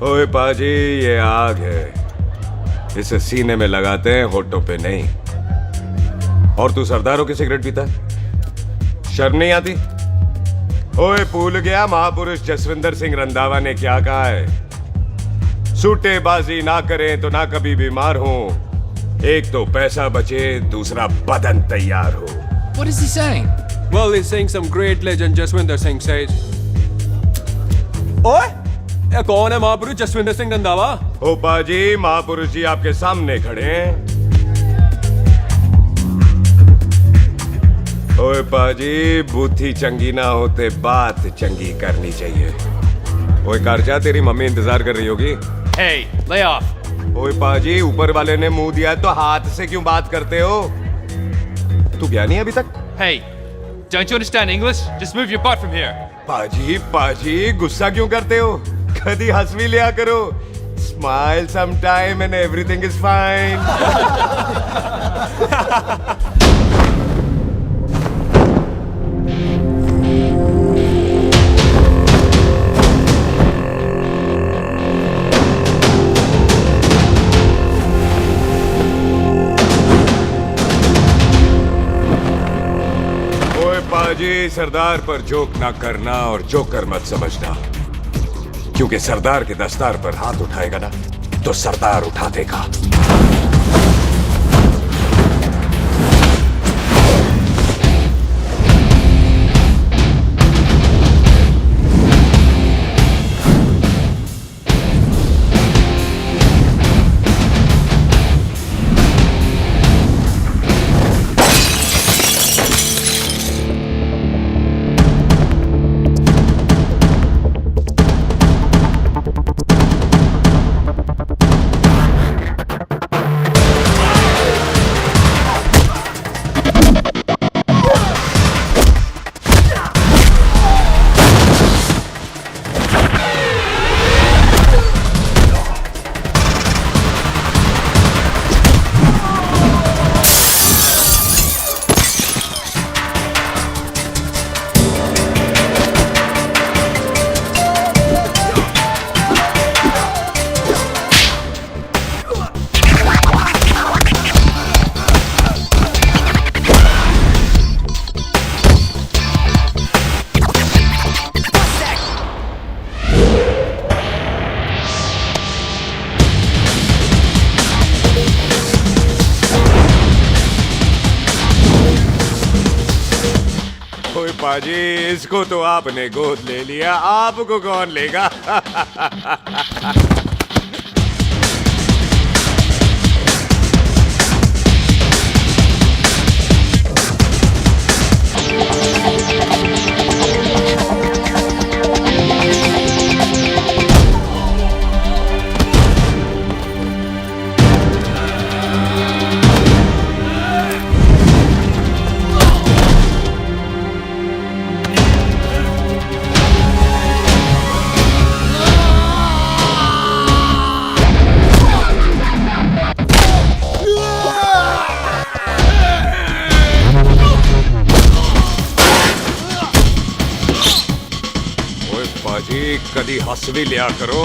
ओए पाजी, ये आग है, इसे सीने में लगाते हैं, होठों पे नहीं। और तू सरदारों की सिगरेट पीता है? शर्म नहीं आती? ओए भूल गया महापुरुष जसविंदर सिंह रंधावा ने क्या कहा है? सूटेबाजी ना करें तो ना कभी बीमार हो। एक तो पैसा बचे, दूसरा बदन तैयार हो। What is he saying? Well, he's saying some great legend Jaswinder Singh says. ओए, ये कौन है महापुरुष जसविंदर सिंह रंधावा? ओ पाजी, महापुरुष जी आपके सामने खड़े हैं। ओए पाजी, बुद्धि चंगी ना होते बात चंगी करनी चाहिए। ओए कारचा, तेरी मम्मी इंतजार कर रही होगी। Hey, lay off. ओए पाजी, ऊपर वाले ने मुंह दिया है तो हाथ से क्यों बात करते हो? तू गया नहीं अभी तक? Hey, don't you understand English? Just move your butt from here. पाजी पाजी, गुस्सा क्यों करते हो? कभी हंस भी लिया करो। Smile sometime and everything is fine. पाजी, सरदार पर जोक ना करना और जोकर मत समझना, क्योंकि सरदार के दस्तार पर हाथ उठाएगा ना तो सरदार उठा देगा। पाजी, इसको तो आपने गोद ले लिया, आपको कौन लेगा? पाजी, कदी हंस भी लिया करो।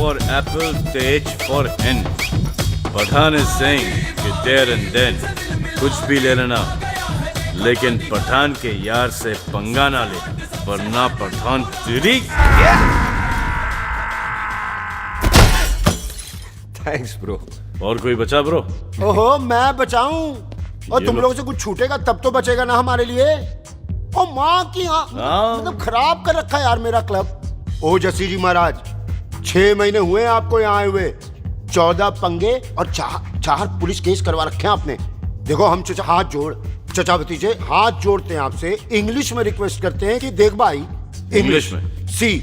for apple, the H for hen. Pathan is saying कि there and then कुछ भी ले लेना, लेकिन पठान के यार से पंगा ना ले, वरना पठान तेरी। Thanks, bro. और कोई बचा ब्रो? ओहो, मैं बचाऊं? और ये तुम लो। लोगों से कुछ छूटेगा तब तो बचेगा ना हमारे लिए। ओ माँ की मतलब खराब कर रखा है यार मेरा क्लब। ओ जस्सी जी महाराज, 6 महीने हुए आपको यहाँ आए हुए, 14 पंगे और 4 पुलिस केस करवा रखे हैं आपने। देखो हम चचा भतीजे हाथ जोड़ते हैं आपसे, इंग्लिश में रिक्वेस्ट करते हैं कि देख भाई, इंग्लिश में? See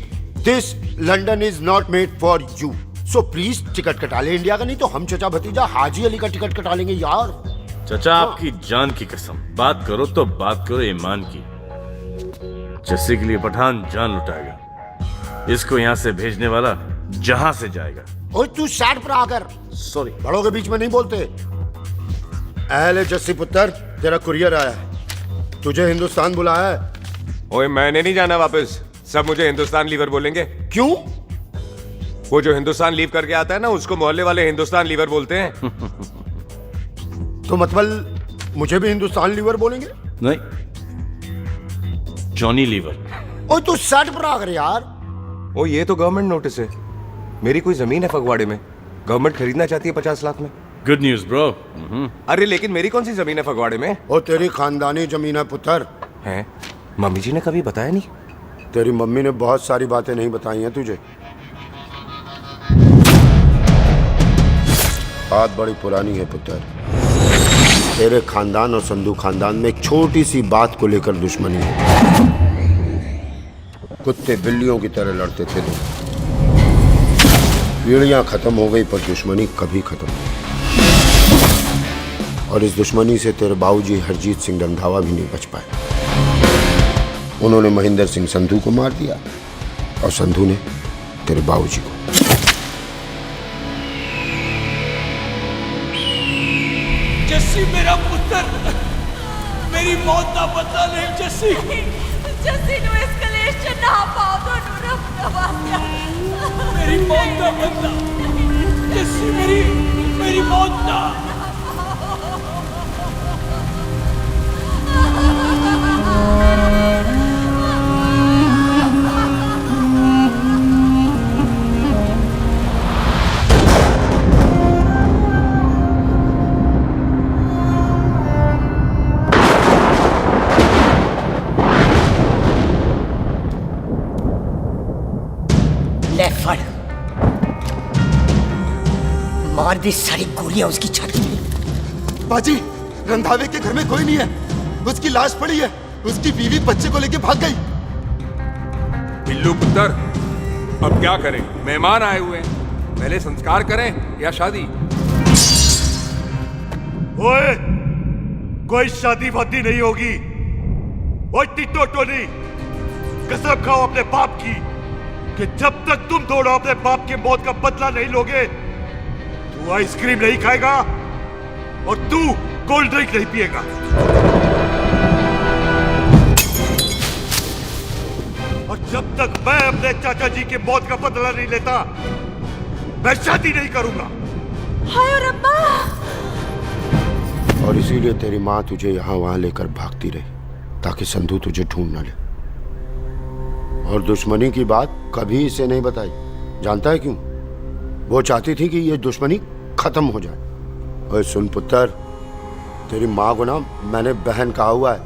this London is not made for you, so please ticket कटा ले इंडिया का, नहीं तो हम चचा भतीजा हाजी अली का टिकट कटा लेंगे यार। चाचा आपकी जान की कसम, बात करो तो बात करो ईमान की। जस्सी के लिए पठान जान लुटाएगा, इसको यहाँ से भेजने वाला जहां से जाएगा। ओए तू साइड पर आकर, सॉरी, बड़ों के बीच में नहीं बोलते। अहले जस्सी पुत्र, तेरा कुरियर आया है, तुझे हिंदुस्तान बुलाया है। ओए मैंने नहीं जाना वापस, सब मुझे हिंदुस्तान लीवर बोलेंगे। क्यों? वो जो हिंदुस्तान लीव करके आता है ना, उसको मोहल्ले वाले हिंदुस्तान लीवर बोलते हैं। तो मतलब मुझे भी हिंदुस्तान लीवर बोलेंगे? नहीं, जॉनी लीवर। ओए तू साइड पर आकर यार। ओ ये तो गवर्नमेंट नोटिस है, मेरी कोई जमीन है फगवाड़े में, गवर्नमेंट खरीदना चाहती है 50 लाख में। Good news bro. अरे लेकिन मेरी कौन सी जमीन है फगवाड़े में? ओ तेरी खानदानी जमीन है पुत्र। है? मम्मी जी ने कभी बताया नहीं? तेरी मम्मी ने बहुत सारी बातें नहीं बताई हैं तुझे। बात बड़ी पुरानी है पुत्र, तेरे खानदान और संधू खानदान में एक छोटी सी बात को लेकर दुश्मनी है। कुत्ते बिल्लियों की तरह लड़ते थे तुम, पीढ़ियां खत्म हो गई पर दुश्मनी कभी खत्म नहीं। और इस दुश्मनी से तेरे बाबूजी हरजीत सिंह रंधावा भी नहीं बच पाए। उन्होंने महेंद्र सिंह संधू को मार दिया और संधू ने तेरे बाबूजी को। जस्सी मेरा पुत्र, मेरी मौत का बदला ले जस्सी। जस्सी नु इस कलेश च ना पाओ दोनों रब नवाज़िया। मेरी मौत का बदला जस्सी, मेरी मौत का। ले फड़, मार दी सारी गोलियां उसकी छाती में। बाजी, रंधावे के घर में कोई नहीं है, उसकी लाश पड़ी है, उसकी बीवी बच्चे को लेके भाग गई। बिल्लू पुत्र, अब क्या करें? मेहमान आए हुए हैं, पहले संस्कार करें या शादी? ओए, कोई शादी वादी नहीं होगी। ओए टिट्टो टोनी, कसम खाओ अपने बाप की कि जब तक तुम दोनों अपने बाप के मौत का बदला नहीं लोगे, तू आइसक्रीम नहीं खाएगा और तू कोल्ड ड्रिंक नहीं पिएगा। और जब तक मैं अपने चाचा जी की मौत का बदला नहीं लेता, मैं शादी नहीं करूंगा। हाय रब्बा। और इसीलिए तेरी माँ तुझे यहाँ वहां लेकर भागती रही, ताकि संधू तुझे ढूंढ न ले। और दुश्मनी की बात कभी इसे नहीं बताई, जानता है क्यों? वो चाहती थी कि ये दुश्मनी खत्म हो जाए। और सुन पुत्र, तेरी माँ को ना मैंने बहन कहा हुआ है,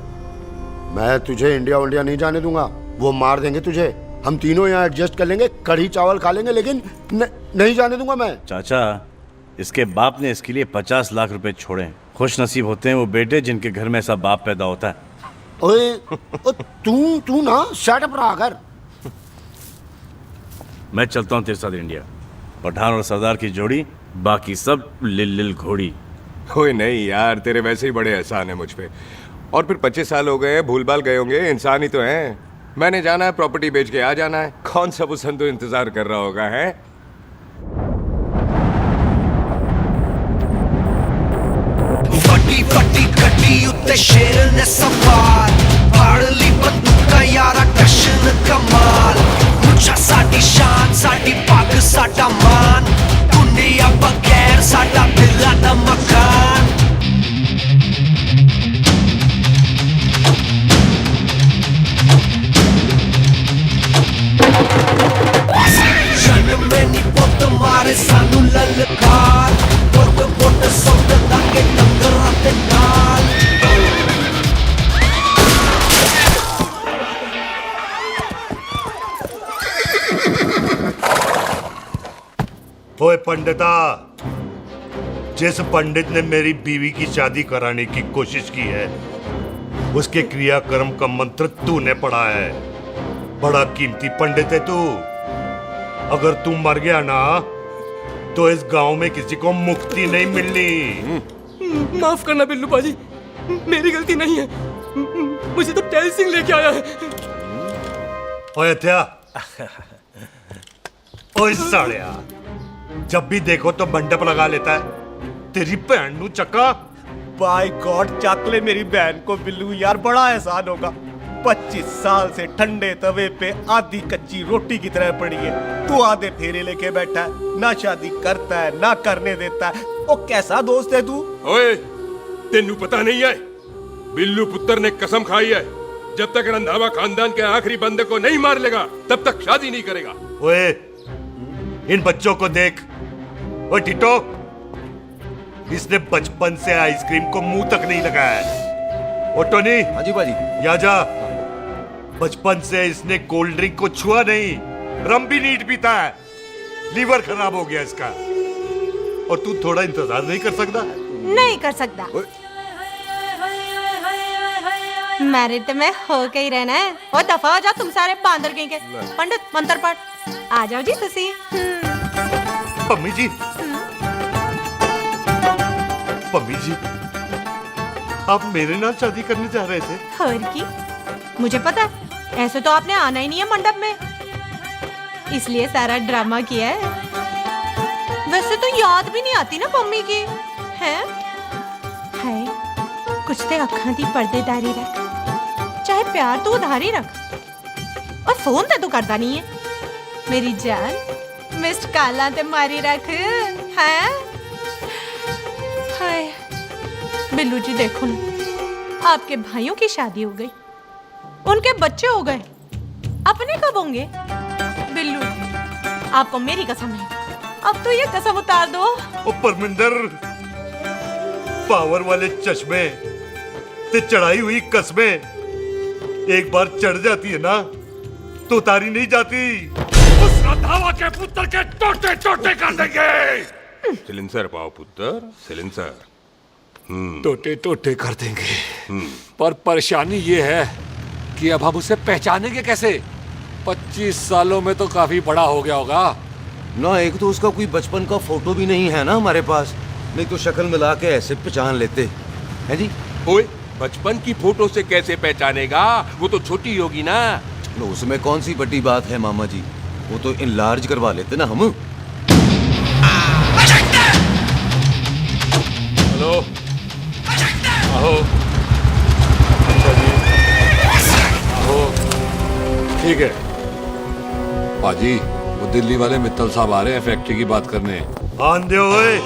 मैं तुझे इंडिया नहीं जाने दूंगा। वो मार देंगे तुझे, हम तीनों यहाँ एडजस्ट कर लेंगे, कढ़ी चावल खा लेंगे, लेकिन नहीं जाने दूंगा मैं। चाचा, इसके बाप ने इसके लिए 50 लाख रुपए छोड़े। खुश नसीब होते हैं वो बेटे जिनके घर में ऐसा बाप पैदा होता है। ओए, तू ना शट अप रहा कर। मैं चलता हूँ तेरे साथ इंडिया। पठान और सरदार की जोड़ी, बाकी सब लिल घोड़ी। ओए नहीं यार, तेरे वैसे ही बड़े एहसान है मुझ पे। और फिर 25 साल हो गए, भूल भाल गए होंगे, इंसान ही तो हैं। मैंने जाना है, प्रॉपर्टी बेच के आ जाना है। कौन सा वो संधू इंतजार कर रहा होगा? है फटी फटी गड्डी उत्ते शेर ने सवार, फाड़ ली बंदूका यारा टशन कमाल। मुझा साडी शान, साडी पग, साडा मान, दुनिया बगैर साडा दिला दा मकान। जन्म में नी पुत मारे सानू ललकार, पुत ओए पंडिता, जिस पंडित ने मेरी बीवी की शादी कराने की कोशिश की है, उसके क्रियाकर्म का मंत्र तूने पढ़ा है। बड़ा कीमती पंडित है तू। अगर तू मर गया ना तो इस गांव में किसी को मुक्ति नहीं मिलनी। माफ करना बिल्लू बाजी, मेरी गलती नहीं है। मुझे तो टैल सिंह लेके आया है। ओए हत्या, ओए साड़िया, जब भी देखो तो मंडप लगा लेता है। तेरी भैन नू चक्का। बाय गॉड, चक ले मेरी बहन को बिल्लू यार, बड़ा एहसान होगा। 25 साल से ठंडे तवे पे आधी कच्ची रोटी की तरह पड़ी है। तू आधे फेरे लेके बैठा है, ना शादी करता है ना करने देता है। ओ कैसा दोस्त है तू? ओए, तेनू पता नहीं है, बिल्लू पुत्र ने कसम खाई है, जब तक रंधावा खानदान के आखिरी बंदे को नहीं मार लेगा तब तक शादी नहीं करेगा। ओए, इन बच्चों को देख। ओए टिटो, इसने बचपन से आइसक्रीम को मुंह तक नहीं लगाया है। ओ टोनी। हाँ जी बाजी। या जा। बचपन से इसने कोल्ड ड्रिंक को छुआ नहीं, रम भी नीट पीता है। लीवर खराब हो गया इसका। और तू थोड़ा इंतजार नहीं कर सकता? नहीं कर सकता। मैरिड में हो के ही रहना है। और दफा हो जाओ तुम सारे बांदर कहीं के। पंडित मंत्र पढ़। आ जाओ जी तुसी। पम्मी जी, पम्मी जी, आप मेरे नाल शादी करने जा रहे थे? और की मुझे पता है, ऐसे तो आपने आना ही नहीं है मंडप में, इसलिए सारा ड्रामा किया है। वैसे तो याद भी नहीं आती ना मम्मी की है। कुछ ते अखां दी पर्देदारी रख, चाहे प्यार तो उधारी रख, और फोन ते तू करता नहीं है। मेरी जान मिस्ड काला ते मारी रख है। हाय बिल्लू जी, देखो ना, आपके भाइयों की शादी हो गई, उनके बच्चे हो गए, अपने कब होंगे? बिल्लू आपको मेरी कसम है, अब तो ये कसम उतार दो। ओ परमिंदर, पावर वाले चश्मे ते चढ़ाई हुई कस्में एक बार चढ़ जाती है ना तो उतारी नहीं जाती। उस रंधावा के पुत्र के टोटे टोटे कर देंगे। सिलेंसर पाओ पुत्र, सिलेंसर। टोटे टोटे कर देंगे, पर परेशानी ये है कि अब हम उसे पहचानेंगे कैसे? 25 सालों में तो काफी बड़ा हो गया होगा ना। एक तो उसका कोई बचपन का फोटो भी नहीं है ना हमारे पास, नहीं तो शक्ल मिला के ऐसे पहचान लेते हैं जी। ओए, बचपन की फोटो से कैसे पहचानेगा? वो तो छोटी होगी ना। लो, उसमें कौन सी बड़ी बात है मामा जी, वो तो इनलार्ज करवा लेते ना हम। हेलो, आओ। ठीक है बाजी, वो दिल्ली वाले मित्तल साहब आ रहे हैं फैक्ट्री की बात करने। आंधे हुए,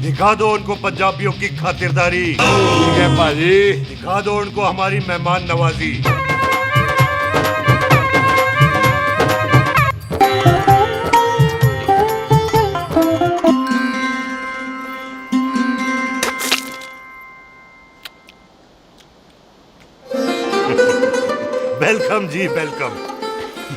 दिखा दो उनको पंजाबियों की खातिरदारी। ठीक है बाजी, दिखा दो उनको हमारी मेहमान नवाजी। वेलकम जी, वेलकम।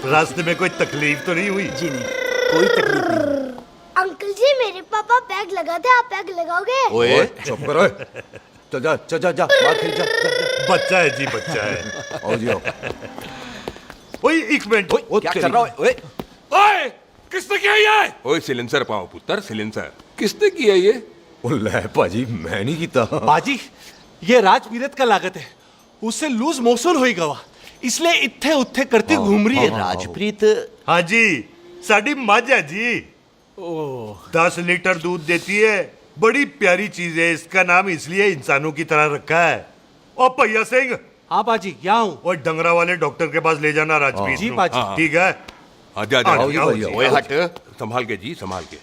रास्ते में कोई तकलीफ तो नहीं हुई? जी नहीं, कोई तकलीफ नहीं। अंकल जी, मेरे पापा पैग लगाते, आप पैग लगाओगे? ओए चुप करो। चल जा चल जा जा, बाहर खेल जा, जा, जा। बच्चा है जी, बच्चा है। आओ जी आओ। ओए एक मिनट। क्या कर रहा है? ओए ओए, किसने किया ये? ओए सिलेंसर पाओ पुत्र, सिलेंसर। किसने किया ये? ले भाजी, मैं नहीं कीता। बाजी, ये राजपीरत का लागत है, उससे लूज मोशन होई गवा, इसलिए इत्थे उत्थे करती घूम रही है। राजप्रीत? हाँ जी, साड़ी मझ है जी। 10 लीटर दूध देती है, बड़ी प्यारी चीज है। इसका नाम इसलिए इंसानों की तरह रखा है। और भैया सिंह। हाँ बाजी, क्या हूँ? और डंगरा वाले डॉक्टर के पास ले जाना राजपीत जी को। बाजी। ठीक है। आजा आओ जी, आओ जी। ओए हट, संभाल के जी, संभाल के।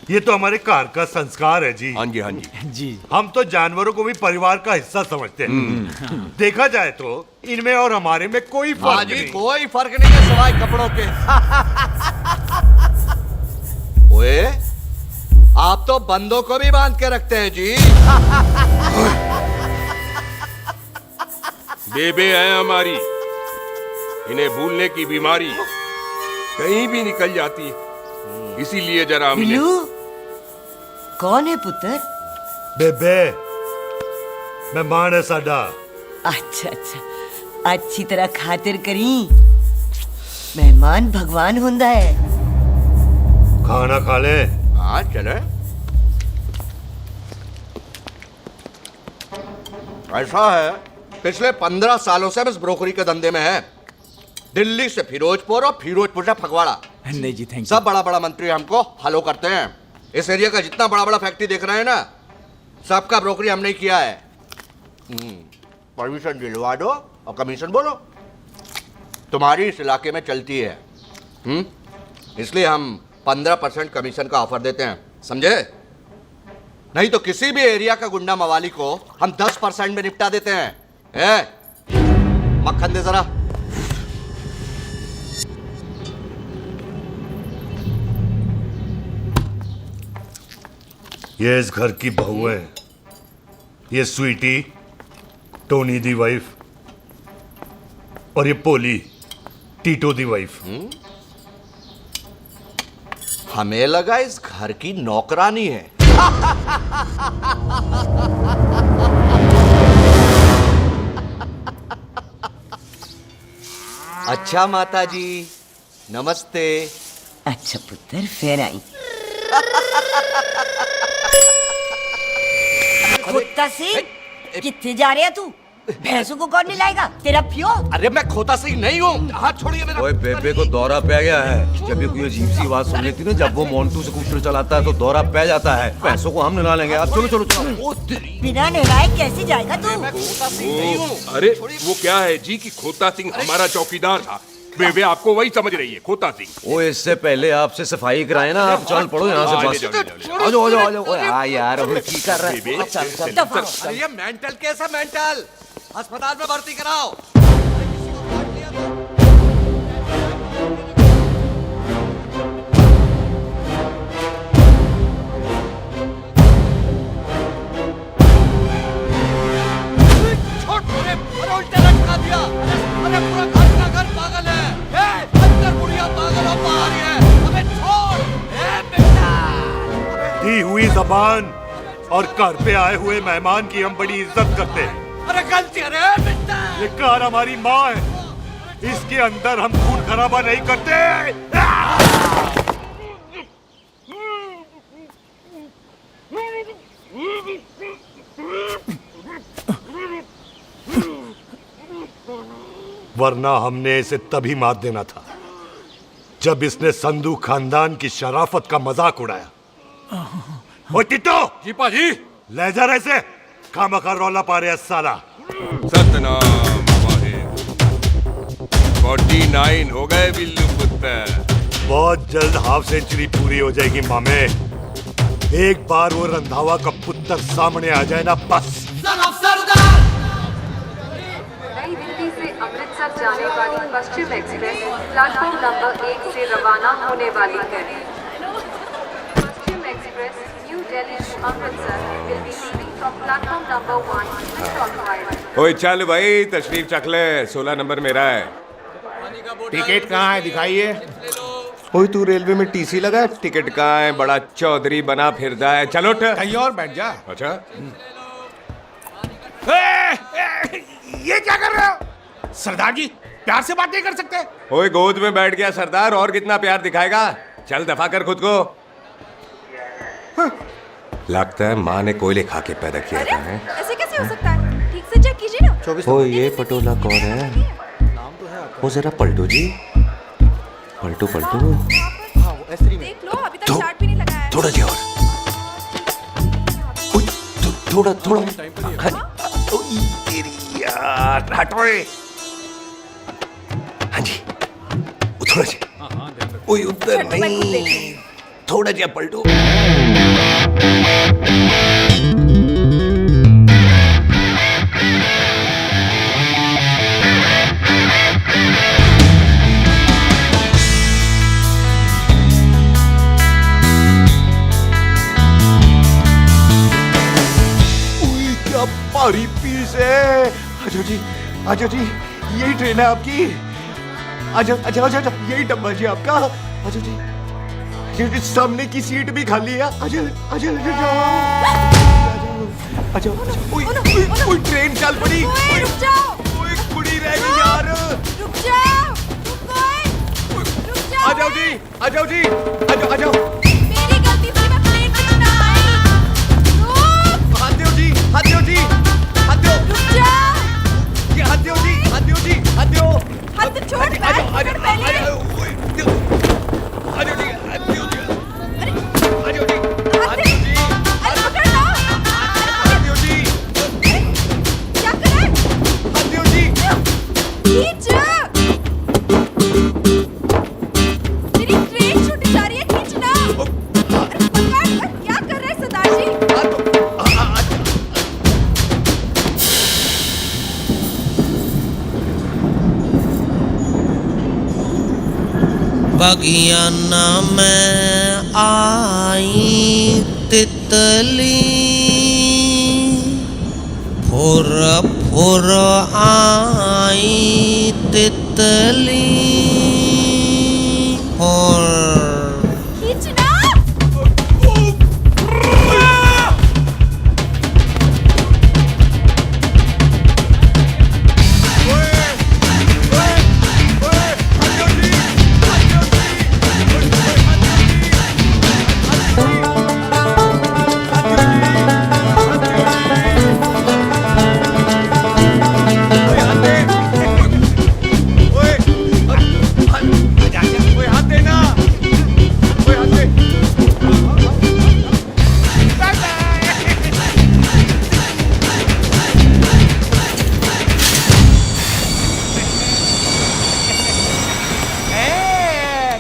ये तो हमारे घर का संस्कार है जी। हाँ जी, हाँ जी। जी, हम तो जानवरों को भी परिवार का हिस्सा समझते हैं। देखा जाए तो इनमें और हमारे में कोई फर्क नहीं। कोई फर्क नहीं है सिवाय कपड़ों के। ओए, आप तो बंदों को भी बांध के रखते हैं जी। बेबे है हमारी, इन्हें भूलने की बीमारी कहीं भी निकल जाती इसीलिए जरा हमने बिल्लू कौन है पुत्र? बेबे मेहमान है साडा। अच्छा अच्छा अच्छी तरह खातिर करी। मेहमान भगवान हुंदा है। खाना खा ले। हाँ चले। ऐसा है, पिछले 15 सालों से हम इस ब्रोकरी के धंधे में है। दिल्ली से फिरोजपुर और फिरोजपुर से फगवाड़ा। नहीं जी, थैंक सब बड़ा बड़ा मंत्री हमको फॉलो करते हैं। इस एरिया का जितना बड़ा बड़ा फैक्ट्री देख रहे हैं ना, सबका ब्रोकरी हमने किया है। परमिशन दिलवा दो और कमीशन बोलो। तुम्हारी इस इलाके में चलती है, इसलिए हम 15% कमीशन का ऑफर देते हैं, समझे? नहीं तो किसी भी एरिया का गुंडा मवाली को हम 10% में निपटा देते हैं। मक्खन दे जरा। ये इस घर की बहू है। ये स्वीटी टोनी दी वाइफ और ये पोली टीटो दी वाइफ। हमें लगा इस घर की नौकरानी है। अच्छा माता जी, नमस्ते। अच्छा पुत्र फिर आई। कुत्ता सिंह कितने जा रहे है तू? भैंसों को कौन निलाएगा? तेरा प्यो? अरे मैं खोता सिंह नहीं हूँ, हाथ छोड़िए मेरा। ओए बेबे को दौरा पै गया है। जब भी कोई अजीब सी आवाज सुन लेती ना, जब वो मोंटू स्कूटर चलाता है तो दौरा पै जाता है। पैसों को हम निला लेंगे। आप चलो चलो चलो। बिना नहलाए कैसे जाएगा तू? मैं खोता सिंह नहीं हूँ। अरे वो क्या है जी कि खोता सिंह हमारा चौकीदार था। बेबे आपको वही समझ रही है, खोता सिंह। ओ इससे पहले आपसे सफाई कराए ना, आप चल पड़ो यहाँ से बस। आ जाओ आ जाओ आ जाओ। ओए हाँ यार, अब की कर रहा है? चल चल। अरे ये मेंटल केस है, मेंटल। अस्पताल में भर्ती कराओ। उल्टा लटका दिया। अरे पूरा घर का घर पागल है। अंदर बुढ़िया पागल और बाहर है। अबे छोड़। बेटा दी हुई जबान और घर पे आए हुए मेहमान की हम बड़ी इज्जत करते हैं। अरे गलती है रे बेटा। ये कार हमारी माँ है, इसके अंदर हम खून खराबा नहीं करते। वरना हमने इसे तभी मार देना था जब इसने संधू खानदान की शराफत का मजाक उड़ाया। ओ टिट्टो जी पाजी। ले जा रहे से खामखा रौला पा रहे साला। सतनाम वाहे। 49 हो गए बिल्लू पुत्र। बहुत जल्द हाफ सेंचुरी पूरी हो जाएगी मामे। एक बार वो रंधावा का पुत्र सामने आ जाए ना, बस। नई दिल्ली से अमृतसर जाने वाली पश्चिम एक्सप्रेस प्लेटफॉर्म नंबर 1 से रवाना होने वाली है। Paschim express new Delhi to Amritsar will be leaving from platform number 1 with occupied। ओए चल भाई, तशरीफ चख ले। 16 नंबर मेरा है। टिकट कहाँ है, दिखाइए। ओए तू रेलवे में टीसी लगा है? टिकट कहाँ है? बड़ा चौधरी बना फिरदा है। चलो उठ। कहीं और बैठ जा। अच्छा ये क्या कर रहे हो? सरदार जी प्यार से बात नहीं कर सकते? ओए गोद में बैठ गया सरदार, और कितना प्यार दिखाएगा? चल दफा कर खुद को। लगता है माँ ने कोयले खा के पैदा किया था। ऐसे कैसे हो सकता है? ठीक से चेक कीजिए ना। ओ ये पटोला कौन है? वो जरा पलटू जी, पलटू पलटू। देख लो, अभी तक स्टार्ट भी नहीं लगाया है। थोड़ा जी और। थोड़ा थोड़ा। तेरी यार हटो। हाँ जी, थोड़ा जी। ओए उधर नहीं, थोड़ा जी पलटो। भारी पीस है। आजो जी यही ट्रेन है आपकी। आजो अच्छा अच्छा अच्छा, यही डब्बा जी आपका। आजो जी सामने की सीट भी खाली है। आजा आजा आजा ओए ट्रेन चल पड़ी। रुक जाओ, ओए कुड़ी रह गई यार। रुक जाओ, रुक जाओ। आ जाओ जी, आ जाओ जी, आ जाओ आ जाओ। मेरी गलती थी, मैं प्लेन में ना आई। रुक, हाथ दो जी, हाथ दो जी, हाथ दो। रुक जाओ। ये हाथ दो जी, हाथ दो जी, हाथ दो। हाथ तो छोड़, आ जाओ, आ जाओ, आ जाओ, पहले। आ जाओ जी, हाथ दो जी, आ जाओ जी, हाथ दो जी, अरे हाथ पकड़ लो। दो जी, क्या करे? हाथ दो जी। खींच। मेरी ट्रेन छूट जा रही है, खींचना। अरे पकड़, क्या कर रहे हैं सरदार जी? बगियाना में आई तितली फुर फुर आई तितली फुर। खींचना।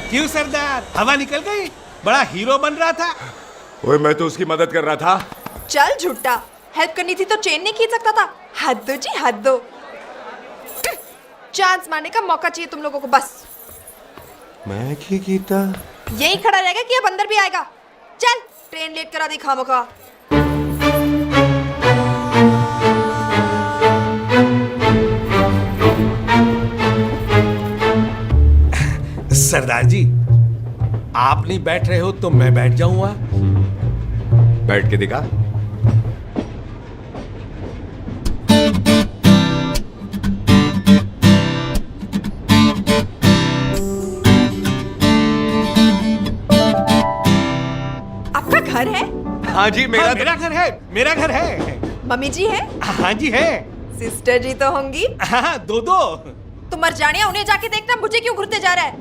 क्यों सरदार, हवा निकल गई? बड़ा हीरो बन रहा था। ओए मैं तो उसकी मदद कर रहा था। चल झूठा, हेल्प करनी थी तो चेन नहीं खींच सकता था। हद दो जी, हद दो। चांस मारने का मौका चाहिए तुम लोगों को बस। मैं की कीता? यही खड़ा रहेगा कि अब अंदर भी आएगा? चल, ट्रेन लेट करा दी खामोखा। सरदार जी, आप नहीं बैठ रहे हो तो मैं बैठ जाऊंगा। बैठ के दिखा। आपका घर है? हाँ जी, मेरा मेरा घर है, मेरा घर है। मम्मी जी है? हाँ जी है। सिस्टर जी तो होंगी? हाँ, दो दो। तुम मर जाने, उन्हें जाके देखना मुझे क्यों घूरते जा रहा है।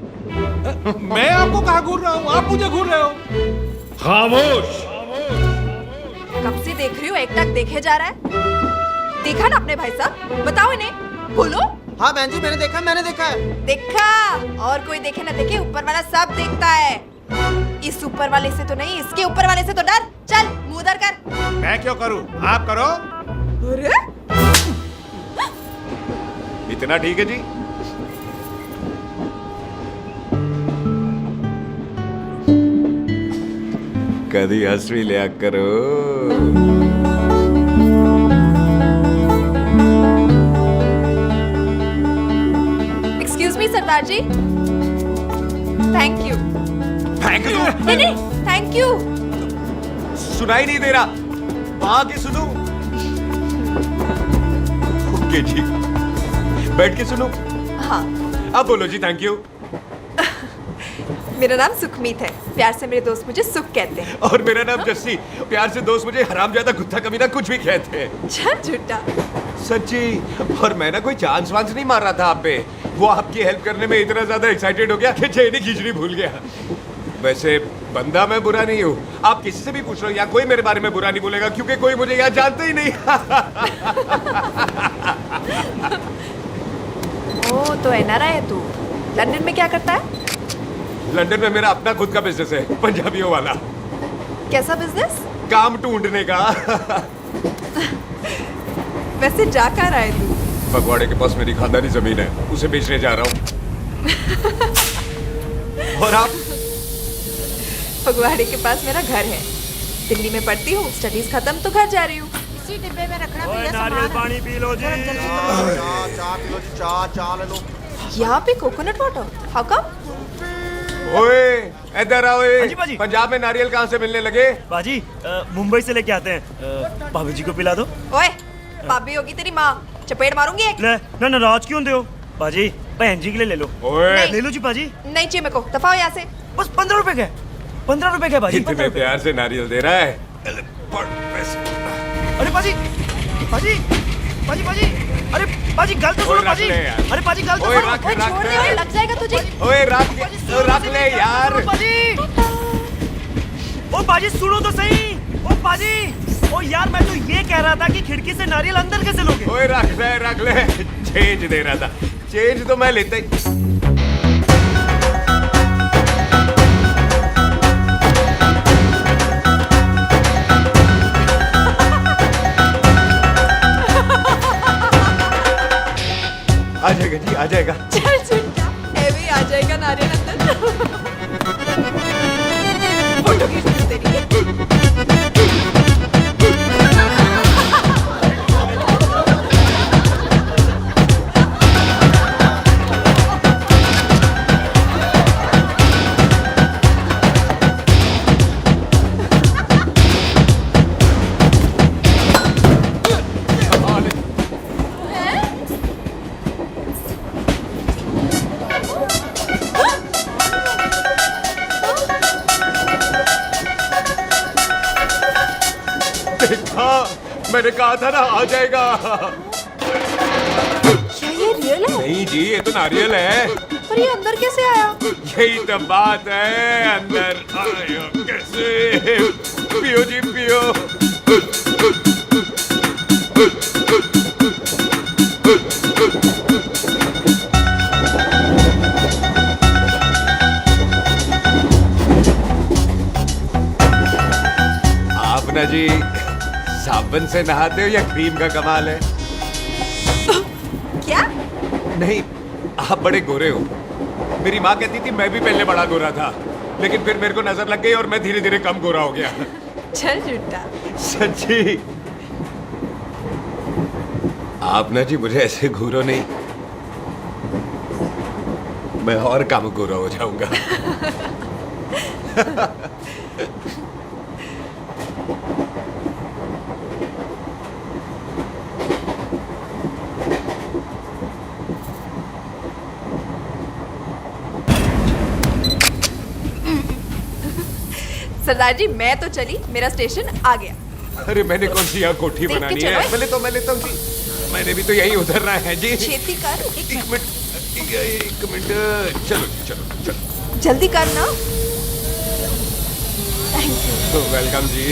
मैं आपको कहाँ घूर रहा हूँ, आप मुझे घूर रहे हो। खामोश। कब से देख रही हूँ, एक टक देखे जा रहा है। देखा ना अपने भाई साहब, बताओ इन्हें। बोलो। हाँ बहन जी, मैंने देखा है। देखा? और कोई देखे ना देखे, ऊपर वाला सब देखता है। इस ऊपर वाले से तो नहीं, इसके ऊपर वाले से तो डर। चल मुंह उधर कर। मैं क्यों करूँ, आप करो। अरे इतना ठीक है जी। कभी हंसवी लिया करो। एक्सक्यूज मी सरदार जी। Thank you. Thank you? नहीं नहीं, थैंक यू। सुनाई नहीं दे रहा, वहां के सुनो। ओके जी, बैठ के सुनो। हाँ। अब बोलो जी थैंक यू। मेरा नाम सुखमीत है, प्यार से मेरे दोस्त मुझे सुख कहते हैं। और मेरा नाम जस्सी, प्यार से दोस्त मुझे हरामजादा, कुत्ता कमीना कुछ भी कहते हैं। चल झूठा। सच्ची। और मैं ना कोई चांस वांस नहीं मार रहा था आप पे, वो आपकी हेल्प करने में इतना ज्यादा एक्साइटेड हो गया कि चेन ही खींचनी भूल गया। वैसे बंदा मैं बुरा नहीं हूँ, आप किसी से भी पूछ लो, यहाँ कोई मेरे बारे में बुरा नहीं बोलेगा क्योंकि कोई मुझे यहाँ जानता ही नहीं। ओ तो एनआरआई है तू। लंदन में क्या करता है? लंदन में मेरा अपना खुद का बिजनेस है, पंजाबियों वाला। कैसा बिजनेस? काम ढूंढने का। वैसे जा कहाँ रहा है तू? फगवाड़े के पास मेरी खानदानी जमीन है, उसे बेचने जा रहा हूँ। और आप? फगवाड़े के पास मेरा घर है, दिल्ली में पढ़ती हूँ, स्टडीज खत्म तो घर जा रही हूँ। इसी डिब्बे में रखना ओए, भैया नारियल सामान। पानी पी लो जी। चाय पी लो जी, चाय ले लो। यहाँ पे कोकोनट वाटर? How come? ओए इधर आओ। हाँ जी, बाजी। पंजाब में नारियल कहाँ से मिलने लगे? बाजी मुंबई से लेके आते हैं। भाभी जी को पिला दो। ओए भाभी होगी तेरी माँ, चपेट मारूंगी एक। ले ना नाराज क्यों हो बाजी, बहन जी के लिए ले लो। ओए ले लो जी बाजी। नहीं चाहिए मेरे को, दफा हो यहाँ से। बस 15 रुपए के, 15 रुपए के बाजी। इतने प्यार से नारियल दे रहा है। अरे बाजी बाजी बाजी बाजी, अरे बाजी गल तो सुनो बाजी। अरे बाजी गल तो सुनो। ओए छोड़ दे, ओए लग जाएगा तुझे। ओए रख ले यार। बाजी ओ बाजी सुनो तो सही। ओ बाजी ओ यार, मैं तो ये कह रहा था कि खिड़की से नारियल अंदर कैसे लोगे? ओए रख ले। चेंज दे रहा था, चेंज तो मैं लेता ही। आ जाएगा जी, आ जाएगा। चल चिंटा, भी आ जाएगा नारियल अंदर। फोटो खींच ली तेरी। मैंने कहा था ना आ जाएगा। क्या ये रियल है? नहीं जी, ये तो नारियल है। पर ये अंदर कैसे आया? यही तो बात है, अंदर आया कैसे? पियो जी पियो। आप ना जी साबुन से नहाते हो या क्रीम का कमाल है? क्या? नहीं, आप बड़े गोरे हो। मेरी माँ कहती थी मैं भी पहले बड़ा गोरा था, लेकिन फिर मेरे को नजर लग गई और मैं धीरे धीरे कम गोरा हो गया। चल झूठा। सच्ची। आप ना जी मुझे ऐसे घूरो नहीं, मैं और कम गोरा हो जाऊंगा। सरदार जी मैं तो चली, मेरा स्टेशन आ गया। अरे मैंने कौन सी यहाँ कोठी देख के बनानी चलो। है? पहले तो मैं लेता हूँ जी। मैंने भी तो यही उतरना है जी। छेती कर। एक मिनट। चलो जी, चलो चलो। जल्दी कर ना। Thank you. वेलकम जी।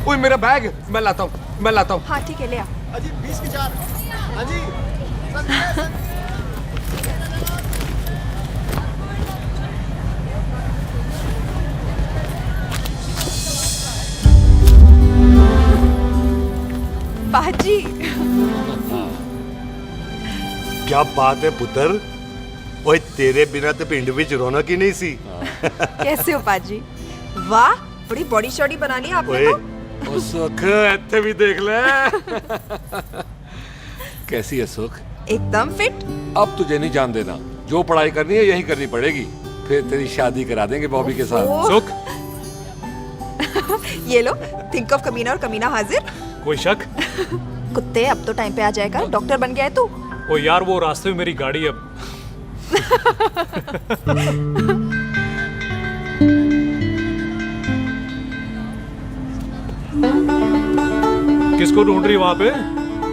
ओए मेरा बैग मैं लाता हूँ। हाँ ठीक है, ले आ। अजी 20 के 4। अजी बाजी। क्या बात है पुत्र। ओए तेरे बिना तो पिंड विच रौनक ही नहीं सी। कैसे हो बाजी? वाह, बड़ी बॉडी शॉडी बना ली आपने तो। सुख इत्थे भी देख ले। कैसी है सुख? एकदम फिट। अब तुझे नहीं जान देना, जो पढ़ाई करनी है यही करनी पड़ेगी, फिर तेरी शादी करा देंगे बॉबी के साथ। सुख, ये लो, थिंक ऑफ कमीना और कमीना हाजिर। कोई शक? कुत्ते अब तो टाइम पे आ जाएगा, डॉक्टर बन गया है तू। ओ यार, वो रास्ते में मेरी गाड़ी अब। किसको ढूंढ रही वहां पे?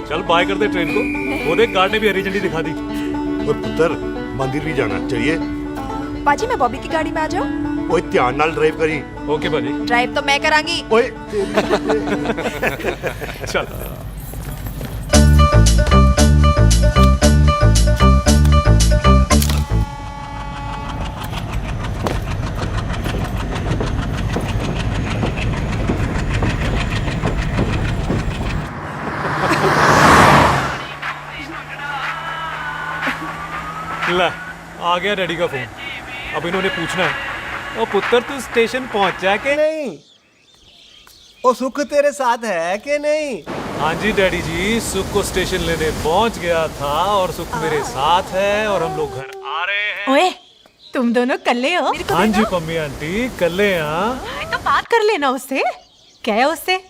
चल बाय कर दे ट्रेन को। वो देख, गार्ड ने भी हरी झंडी दिखा दी। और पुत्र मंदिर भी जाना चाहिए। बाजी मैं बॉबी की गाड़ी में आ जाऊं? ओए ध्यान नाल ड्राइव करी। ओके बाजी। ड्राइव तो मैं करांगी। ओए चल। ला, आ गया डैडी का फोन। अब इन्होंने पूछना है, ओ पुत्र तू स्टेशन पहुंचा के नहीं? ओ सुख तेरे साथ है कि नहीं? हाँ जी डैडी जी, सुख को स्टेशन लेने पहुंच गया था और सुख मेरे साथ है और हम लोग घर आ रहे हैं। ओए, तुम दोनों कल्ले हो? हाँ जी पम्मी आंटी, कल्ले हाँ। भाई तो बात कर लेना उससे। क्या है उससे?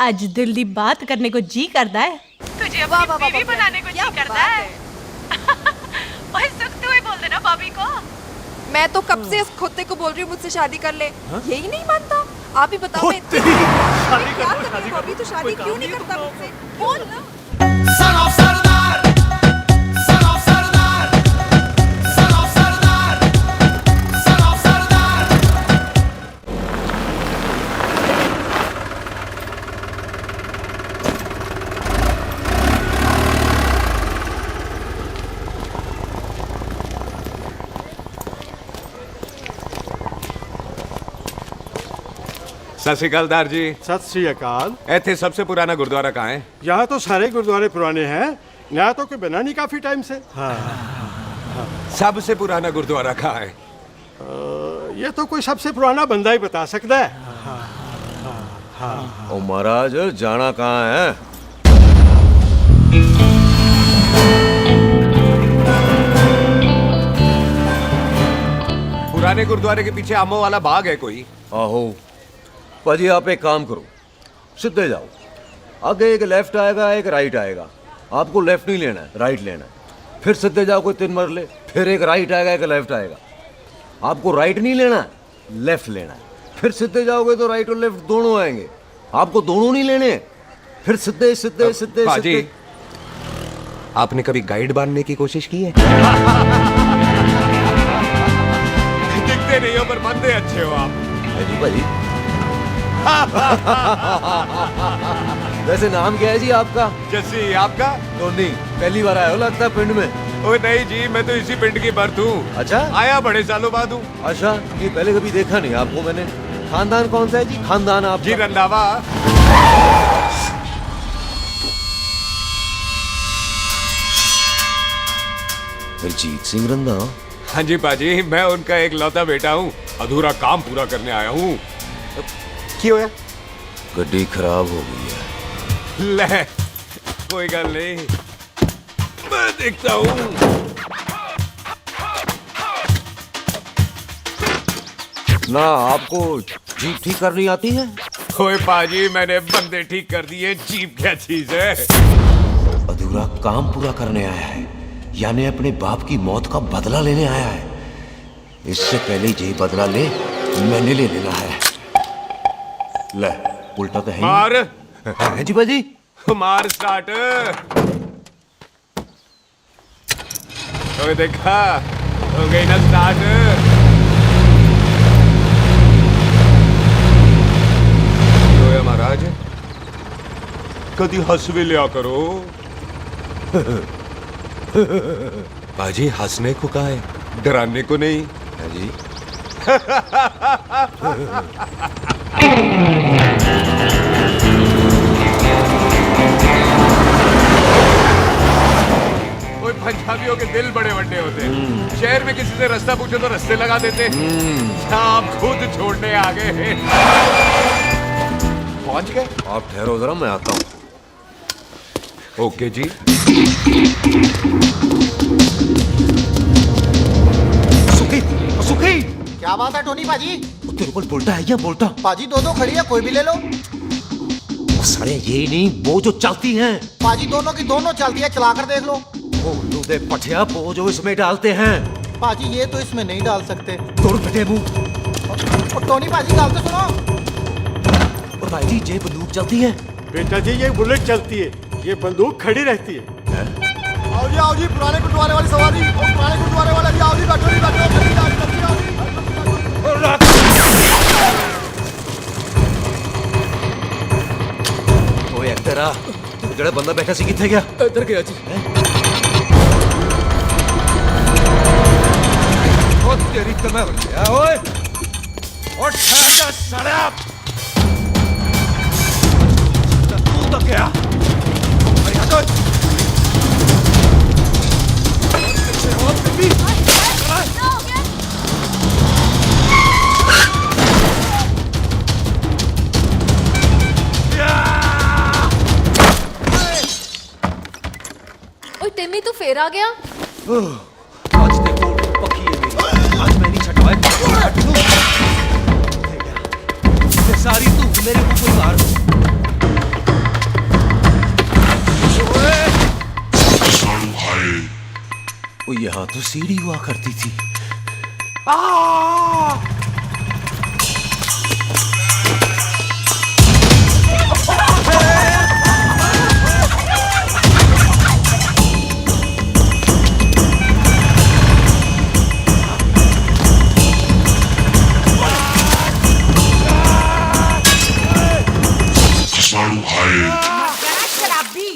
आज दिल दी बात करने को जी करता है। तुझे अपनी बीवी बनाने को जी करता है। ओए सुख, तू ही बोल देना भाभी को। मैं तो कब से इस खोते को बोल रही हूँ मुझसे शादी कर ले, यही नहीं मानता। आप ही बताओ मैं शादी क्या करो, करूँ? अभी तो शादी क्यों नहीं करता मुझसे? बोल ना। Son of Sardar, son of Sardar, son of Sardar, son of Sardar. सत श्री अकाल दार जी। सत श्री अकाल। ਇੱਥੇ सबसे पुराना गुरुद्वारा कहाँ है? यहाँ तो सारे गुरुद्वारे पुराने हैं, नया तो कोई बना नहीं काफी टाइम से। सबसे पुराना गुरुद्वारा कहाँ है? ये तो कोई सबसे पुराना बंदा ही बता सकता है। ओ महाराज जाना कहाँ है? पुराने गुरुद्वारे के पीछे आमों वाला बाग है कोई? आहो भाजी, आप एक काम करो, सीधे जाओ। आगे एक लेफ्ट आएगा, एक राइट आएगा। आपको लेफ्ट नहीं लेना है, राइट लेना है। फिर सीधे जाओ कोई 3 मरले, फिर एक राइट आएगा, एक लेफ्ट आएगा। आपको राइट नहीं लेना है, लेफ्ट लेना है। फिर सीधे जाओगे तो राइट और लेफ्ट दोनों आएंगे। आपको दोनों नहीं लेने, फिर सीधे सीधे सीधे बाजी, सीधे। आपने कभी गाइड बांधने की कोशिश की है? दिखते नहीं हो पर बंदे अच्छे हो आप। जी भाजी। वैसे नाम क्या है जी आपका? जस्सी, आपका? टोनी। पहली बार आए हो लगता है पिंड में। ओ नहीं जी, मैं तो इसी पिंड की बर्थ हूँ। अच्छा, आया बड़े सालों बाद हूँ। अच्छा, ये पहले कभी देखा नहीं आपको मैंने। खानदान कौन सा है जी? खानदान आप जी रंधावा। दिलजीत सिंह रंधावा। हाँ जी पाजी, मैं उनका एक लौता बेटा हूँ। अधूरा काम पूरा करने आया हूँ। क्यों है? गड्डी खराब हो गई है। ले, कोई गल नहीं, मैं देखता हूँ। ना आपको जीप ठीक करनी आती है? ओए पाजी, मैंने बंदे ठीक कर दिए, जीप क्या चीज है? अधूरा काम पूरा करने आया है, यानी अपने बाप की मौत का बदला लेने आया है। इससे पहले ये बदला ले, मैंने ले लेना है। ले, उल्टा तो है ही। मार। है जी बाजी। मार स्टार्ट। ओए देखा, हो गई ना स्टार्ट। तो महाराज, कभी हंस भी लिया करो। बाजी, हंसने को कहा है, डराने को नहीं है जी। कोई पंजाबियों के दिल बड़े बड़े होते हैं। शहर में किसी से रास्ता पूछो तो रास्ते लगा देते। आप खुद छोड़ने आ गए। पहुंच गए? आप ठहरो जरा, मैं आता हूँ। ओके जी। सुखी, सुखी। क्या बात है टोनी पाजी? तेरे को बोलता है या बोलता? पाजी दो खड़ी है, कोई भी ले लो। सारे ये नहीं, वो जो चलती हैं। पाजी दोनों की दोनों चलती है, चला कर देख लो। वो लूदे पठिया, वो जो इसमें डालते हैं। पाजी ये तो इसमें नहीं डाल सकते। तोड़ बेटे मुंह। और टोनी पाजी गाल तो सुनो। और भाई जी, ये बंदूक चलती है। बेटा जी, ये बुलेट चलती है, ये बंदूक खड़ी रहती है। आओ जी, पुराने गुरुद्वारे वाली सवारी। पुराने गुरुद्वारे वाले जी, आओ जी, बैठो जी, बैठो। ओए तेरा जड़ा बंदा बैठा सी किथे गया? इधर गया जी। ओ तेरी तो मैं ओए और ठहर जा साला। तू तो क्या? अरे हटो। ओए टिम्मी तू फिर आ गया। आज देखो पक्की है मेरी, आज मैं नहीं छटवाए सारी तू मेरे ऊपर मार दो। ओ यहाँ तो सीढ़ी हुआ करती थी। शराबी।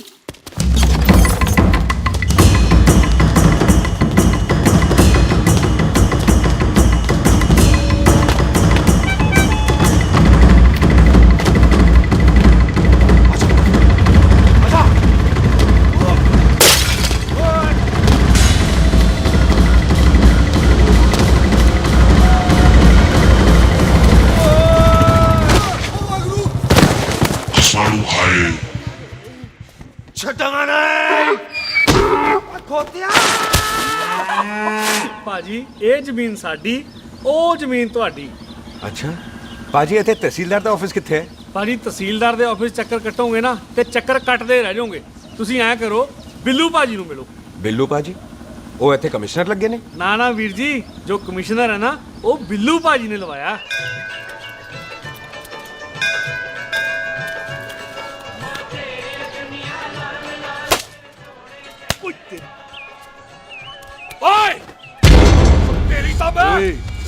ਭਾਜੀ ਇਹ ਜ਼ਮੀਨ ਸਾਡੀ, ਉਹ ਜ਼ਮੀਨ ਤੁਹਾਡੀ। ਅੱਛਾ ਭਾਜੀ, ਇੱਥੇ ਤਹਿਸੀਲਦਾਰ ਦਾ ਆਫਿਸ ਕਿੱਥੇ ਹੈ? ਭਾਜੀ ਤਹਿਸੀਲਦਾਰ ਦੇ ਆਫਿਸ ਚੱਕਰ ਕੱਟੋਗੇ ਨਾ ਤੇ ਚੱਕਰ ਕੱਟਦੇ ਰਹਿ ਜਾਓਗੇ। ਤੁਸੀਂ ਐਂ ਕਰੋ, ਬਿੱਲੂ ਭਾਜੀ ਨੂੰ ਮਿਲੋ। ਬਿੱਲੂ ਭਾਜੀ? ਉਹ ਇੱਥੇ ਕਮਿਸ਼ਨਰ ਲੱਗੇ ਨੇ? ਨਾ ਨਾ ਵੀਰ ਜੀ, ਜੋ ਕਮਿਸ਼ਨਰ ਹੈ ਨਾ ਉਹ ਬਿੱਲੂ ਭਾਜੀ ਨੇ ਲਵਾਇਆ। ओए! तेरी तब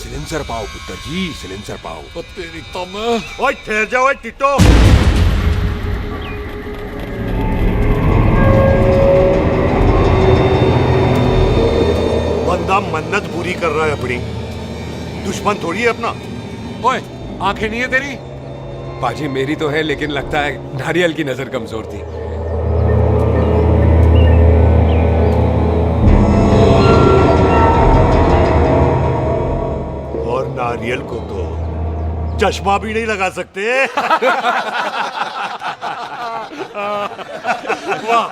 सिलेंसर पाओ पुत्र जी, सिलेंसर पाओ। तेरी तम। ओए ठहर जाओ ओए टिट्टो। बंदा मन्नत पूरी कर रहा है अपनी, दुश्मन थोड़ी है अपना। ओए आंखें नहीं है तेरी? पाजी मेरी तो है, लेकिन लगता है नारियल की नजर कमजोर थी। और नारियल को तो चश्मा भी नहीं लगा सकते। वाह,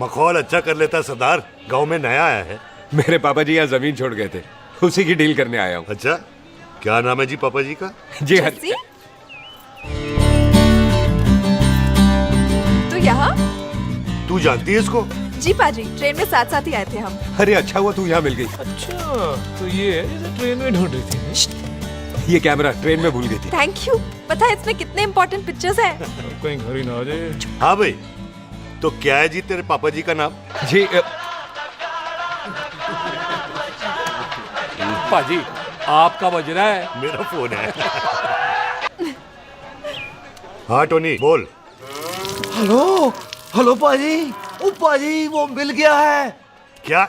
मखौल अच्छा कर लेता सरदार। गांव में नया आया है। मेरे पापा जी यहाँ जमीन छोड़ गए थे, उसी की डील करने आया हूँ। अच्छा, क्या नाम है जी पापा जी का? जी हाँ। तो यहाँ? तू जानती है इसको? जी पाजी, ट्रेन में साथ साथ ही आए थे हम। अरे अच्छा हुआ तू यहाँ मिल गई। अच्छा तो ये है जिसे ट्रेन में ढूंढ रही थी। ये कैमरा ट्रेन में भूल गई थी। Thank you. पता है इसमें कितने इम्पोर्टेंट पिक्चर्स हैं? कहीं घर ही ना आ जाए। हाँ भाई, तो क्या है जी तेरे पापा जी का नाम? जी पाजी आपका बज रहा है। मेरा फोन है। हाँ टोनी बोल। हेलो हेलो पाजी। ओ पाजी वो मिल गया है। क्या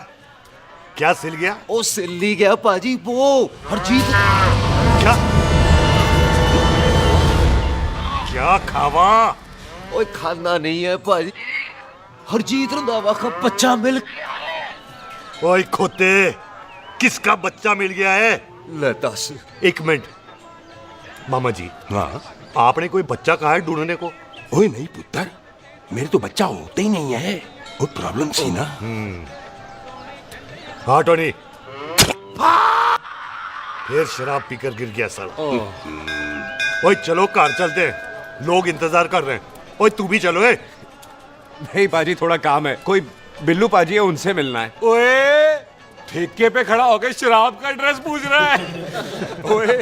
क्या सिल गया? ओ सिल्ली गया पाजी, वो हरजीत। क्या क्या खावा? ओए खाना नहीं है पाजी, हरजीत रंधावा का बच्चा मिल। ओए खोते, किसका बच्चा मिल गया है? ले दस। एक मिनट मामा जी। हाँ आपने कोई बच्चा कहा है ढूंढने को? ओए नहीं पुत्र, मेरे तो बच्चा होता ही नहीं है। वो प्रॉब्लम थी ना। हाँ टोनी, फिर शराब पीकर गिर गया सर। ओए चलो कार चलते हैं, लोग इंतजार कर रहे हैं। ओए तू भी चलो। नहीं पाजी, थोड़ा काम है। कोई बिल्लू पाजी है, उनसे मिलना है। ओए ठेके पे खड़ा होकर शराब का एड्रेस पूछ रहा है। ओए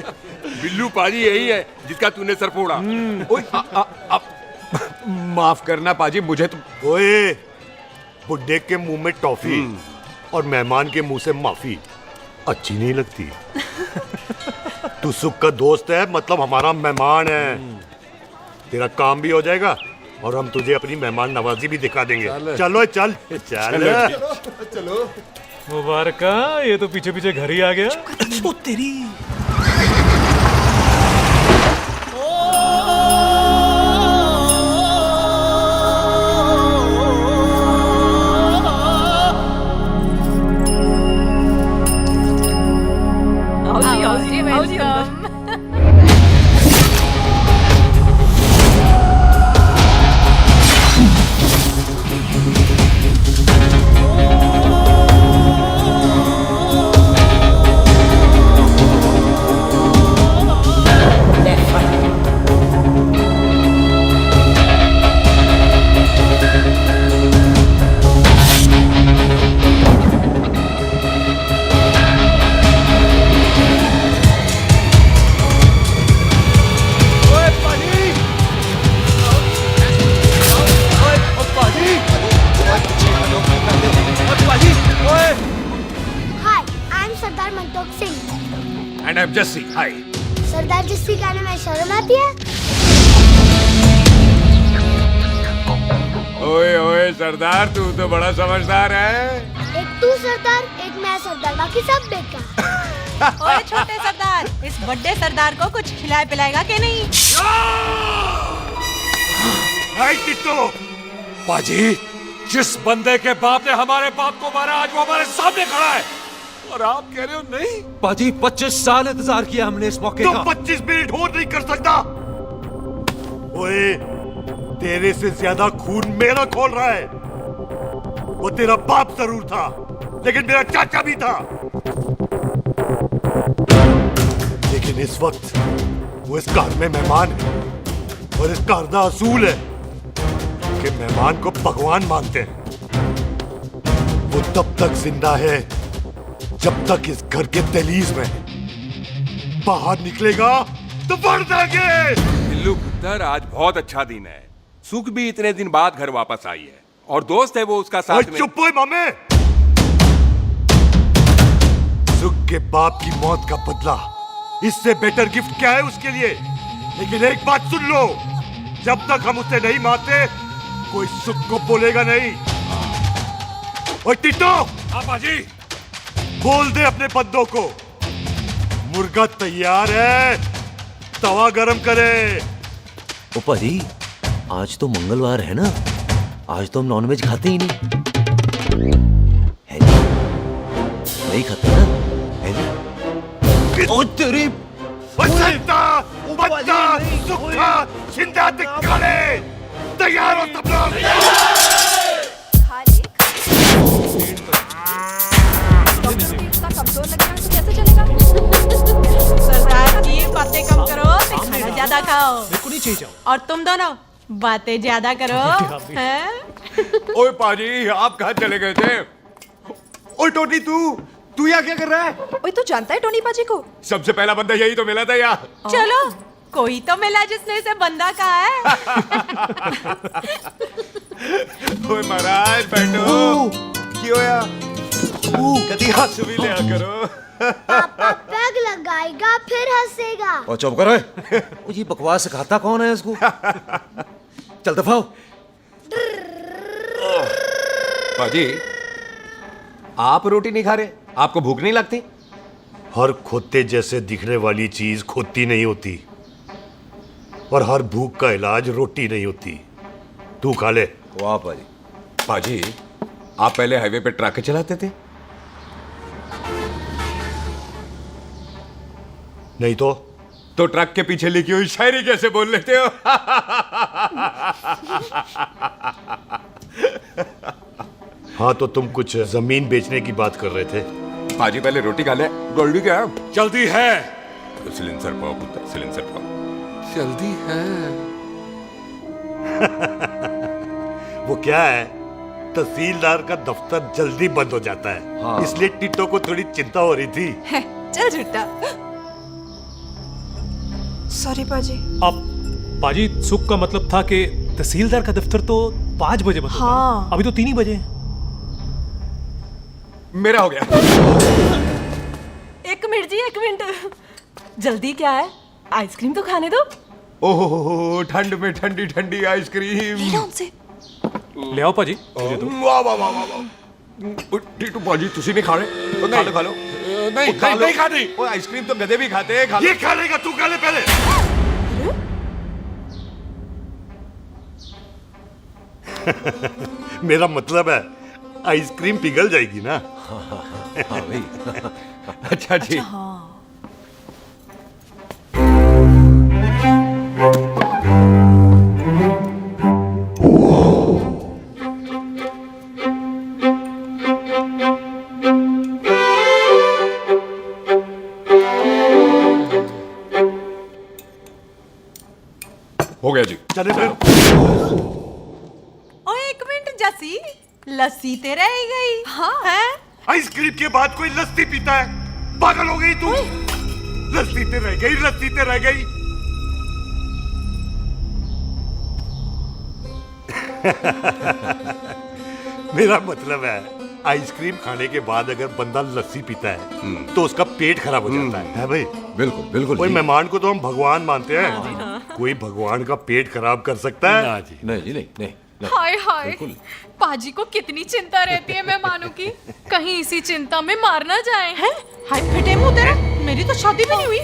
बिल्लू पाजी यही है जिसका तूने सर फोड़ा। ओए माफ करना पाजी, मुझे तो। ओए बुड्ढे के मुंह में टॉफी और मेहमान के मुंह से माफी अच्छी नहीं लगती। तू सुख का दोस्त है, मतलब हमारा मेहमान है। तेरा काम भी हो जाएगा और हम तुझे अपनी मेहमान नवाजी भी दिखा देंगे। चलो चल चल चलो। मुबारक, ये तो पीछे पीछे घर ही आ गया। ओ तेरी। And I am Jassi. Hi. सरदार जस्सी कहने में शर्म आती है? ओए ओए सरदार, तू तो बड़ा समझदार है। एक तू सरदार, एक मैं सरदार, बाकी सब बेकार। ओए छोटे सरदार, इस बड़े सरदार को कुछ खिलाए पिलाएगा कि नहीं? टिट्टो, पाजी, जिस बंदे के बाप ने हमारे बाप को मारा आज वो हमारे सामने खड़ा है और आप कह रहे हो नहीं? पाजी 25 साल इंतजार किया हमने इस मौके तो का। 25 मिनट और नहीं कर सकता। ओए, तेरे से ज्यादा खून मेरा खोल रहा है। वो तेरा बाप जरूर था, लेकिन मेरा चाचा भी था। लेकिन इस वक्त वो इस घर में मेहमान है और इस घर का असूल है कि मेहमान को भगवान मानते हैं। वो तब तक जिंदा है जब तक इस घर के दहलीज में है। बाहर निकलेगा तो बढ़ देंगे। बिल्लू पुत्र, आज बहुत अच्छा दिन है। सुख भी इतने दिन बाद घर वापस आई है और दोस्त है वो उसका साथ में। चुप हो मामे। सुख के बाप की मौत का बदला, इससे बेटर गिफ्ट क्या है उसके लिए? लेकिन एक बात सुन लो, जब तक हम उसे नहीं मारते कोई सुख को बोलेगा नहीं। और टिट्टो, बाजी, बोल दे अपने बंदों को मुर्गा तैयार है, तवा गरम करे। ओ पाजी, आज तो मंगलवार है ना, आज तो हम नॉनवेज खाते ही नहीं है जी? नहीं खाते ना, है जी? ओ तेरी बच्चा, बच्चा, सुखा, जिंदा दिखाने, तैयार हो सब लोग। कमजोर लग रहा है तो कैसे चलेगा? सरदार जी, बातें कम करो, तो खाना ज्यादा खाओ। मेरे को नहीं चाहिए जाओ। और तुम दोनों बातें ज्यादा करो, हैं? ओए पाजी, आप कहाँ चले गए थे? ओए टोनी, तू यहाँ क्या कर रहा है? ओए, तू जानता है टोनी पाजी को? सबसे पहला बंदा यही तो मिला था यार। चलो, कोई तो मिला जिसने इसे बंदा कहा है। ओए महाराज, बैठो। क्यों यार? कभी हंस भी लिया करो। पापा पैग लगाएगा फिर हंसेगा। और चुप करो। ओ ये बकवास सिखाता कौन है इसको? चल दफा हो। पाजी, आप रोटी नहीं खा रहे? आपको भूख नहीं लगती? हर खोते जैसे दिखने वाली चीज खोती नहीं होती और हर भूख का इलाज रोटी नहीं होती। तू खा ले। वाह पाजी। पाजी, आप पहले हाईवे पे ट्रक चलाते थे? नहीं तो ट्रक के पीछे लिखी हुई शायरी कैसे बोल लेते हो? हाँ, तो तुम कुछ जमीन बेचने की बात कर रहे थे। पाजी, पहले रोटी खा ले। गोल्डी क्या? जल्दी है। सिलेंसर पाओ पुत्र, सिलेंसर पाओ। जल्दी है। वो क्या है, तहसीलदार का दफ्तर जल्दी बंद हो जाता है। हाँ। इसलिए टिट्टो को थोड़ी चिंता हो रही थी। चल झूठा। सॉरी पाजी। अब पाजी, सुख का मतलब था कि तहसीलदार का दफ्तर तो 5 बजे बंद होता है। हाँ। अभी तो 3 ही बजे। मेरा हो गया। एक मिनट जी, एक मिनट। जल्दी क्या है? आइसक्रीम तो खाने दो। ओहो, ठंड में ठंडी ठंडी आइसक्रीम। ले लो उनसे। ले आओ पाजी। वाह वाह वाह वाह। टिट्टू पाजी, तुसी नहीं खा रहे? तो खा लो, खा लो। नहीं खानी। वो आइसक्रीम तो गधे भी खाते हैं। खा लो। ये खा लेगा, तू खा ले पहले। मेरा मतलब है आइसक्रीम पिघल जाएगी ना। हाँ भाई। अच्छा जी। हो गया जी। चले फिर। ओ एक मिनट जसी, लस्सी ते रह गई। हाँ है? आइसक्रीम के बाद कोई लस्सी पीता है? पागल हो गई तू? लस्सी ते रह गई, लस्सी ते रह गई। मेरा मतलब है आइसक्रीम खाने के बाद अगर बंदा लस्सी पीता है तो उसका पेट खराब हो जाता है भाई? बिल्कुल बिल्कुल कोई जी। मेहमान को तो हम भगवान मानते हैं, कोई भगवान का पेट खराब कर सकता है? ना जी। नहीं जी, नहीं नहीं नहीं। हाय हाय, पाजी को कितनी चिंता रहती है मेहमानों की, कहीं इसी चिंता में मार ना जाए। हैं? हाय फिटे मुंह तेरा, मेरी तो शादी भी नहीं हुई।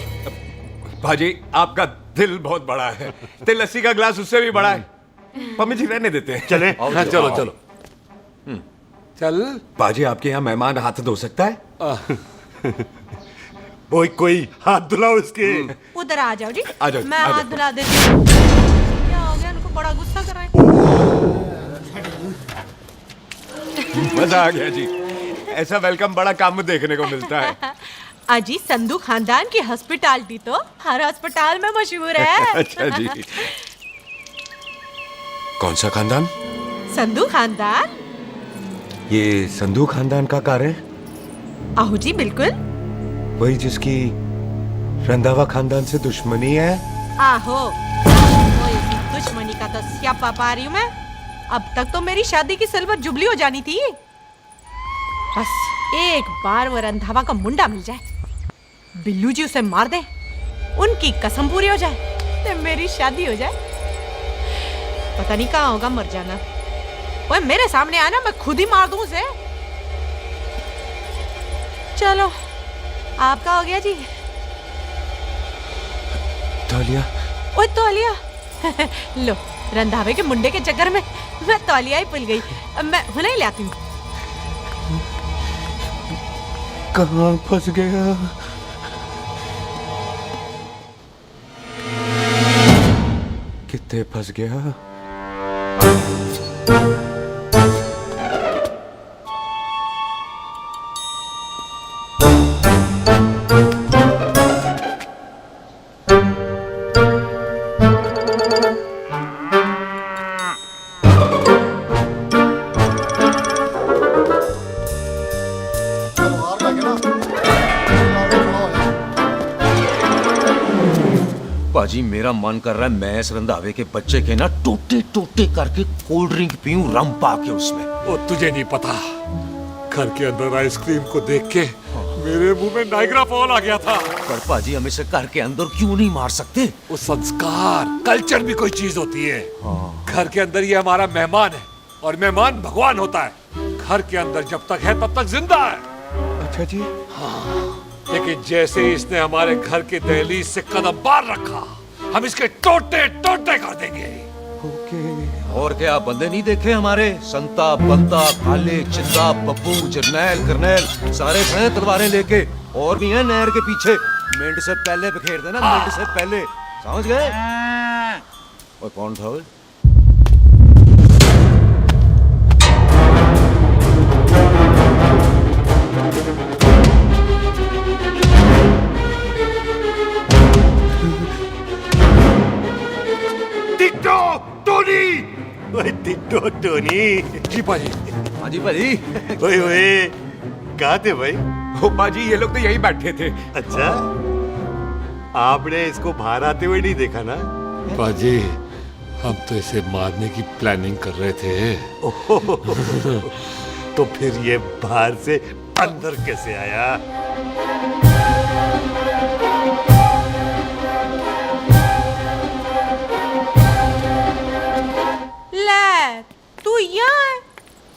भाजी आपका दिल बहुत बड़ा है, ते लस्सी का ग्लास उससे भी बड़ा है। मम्मी जी रहने देते हैं। चले? हाँ, चलो चलो चल। बाजी आपके यहाँ मेहमान हाथ धो सकता है? कोई हाथ धुलाओ इसके। उधर आ जाओ जी, आ जाओ, मैं आ हाथ जाओ। धुला देती हूँ। क्या हो गया, उनको बड़ा गुस्सा कर रहे हैं। मजा आ गया जी, ऐसा वेलकम बड़ा काम में देखने को मिलता है। अजी संधू खानदान की हॉस्पिटैलिटी तो हर अस्पताल में मशहूर है। अच्छा जी। कौन सा खानदान? संधू खानदान। ये संधू खानदान का कार है? आहू जी बिल्कुल। वही जिसकी रंधावा खानदान से दुश्मनी है? आहो, तो इसी दुश्मनी का तो स्यापा पा रही हूँ मैं। अब तक तो मेरी शादी की सिल्वर जुबली हो जानी थी। बस एक बार वो रंधावा का मुंडा मिल जाए, बिल्लू जी उसे मार दे, उनकी कसम पूरी हो जाए, तो मेरी शादी हो जाए। पता नहीं कहाँ होगा मर जाना। ओए मेरे सामने आना, मैं खुद ही मार दूं उसे। चलो आपका हो गया जी। तौलिया। ओए तौलिया। लो, रंधावे के मुंडे के चक्कर में मैं तौलिया ही भूल गई। अब मैं हुने ही ले आती हूँ। कहाँ फंस गया? कितने फंस गया? पाजी मेरा मन कर रहा है मैं इस रंधावे के बच्चे के ना टोटे टोटे करके कोल्ड ड्रिंक पीऊं, रम पाके उसमें। वो तुझे नहीं पता, घर के अंदर आइसक्रीम को देख के मेरे मुंह में नाइग्रा फॉल आ गया था। पर पाजी हम इसे घर के अंदर क्यों नहीं मार सकते? वो संस्कार कल्चर भी कोई चीज होती है। घर के अंदर ये हमारा मेहमान है और मेहमान भगवान होता है। घर के अंदर जब तक है तब तक जिंदा है। अच्छा जी। हाँ, लेकिन जैसे ही इसने हमारे घर के दहलीज से कदम बाहर रखा, हम इसके टोटे टोटे कर देंगे। और क्या बंदे नहीं देखे हमारे? संता, बंता, खाले, चिंदा, बब्बू, जरनैल, करनैल सारे खड़े तलवारें लेके, और भी हैं नहर के पीछे। मिंट से पहले बिखेर देना, मिंट से पहले, समझ गए? और कौन था वो? Ditto Tony. ओए टिट्टो टोनी। जी पाजी। हाँ जी पाजी। ओए ओए, कहाँ थे भाई? ओ पाजी ये लोग तो यहीं बैठे थे। अच्छा, आपने इसको बाहर आते हुए नहीं देखा ना? पाजी हम तो इसे मारने की प्लानिंग कर रहे थे। तो फिर ये बाहर से अंदर कैसे आया? ले, तू यहाँ है?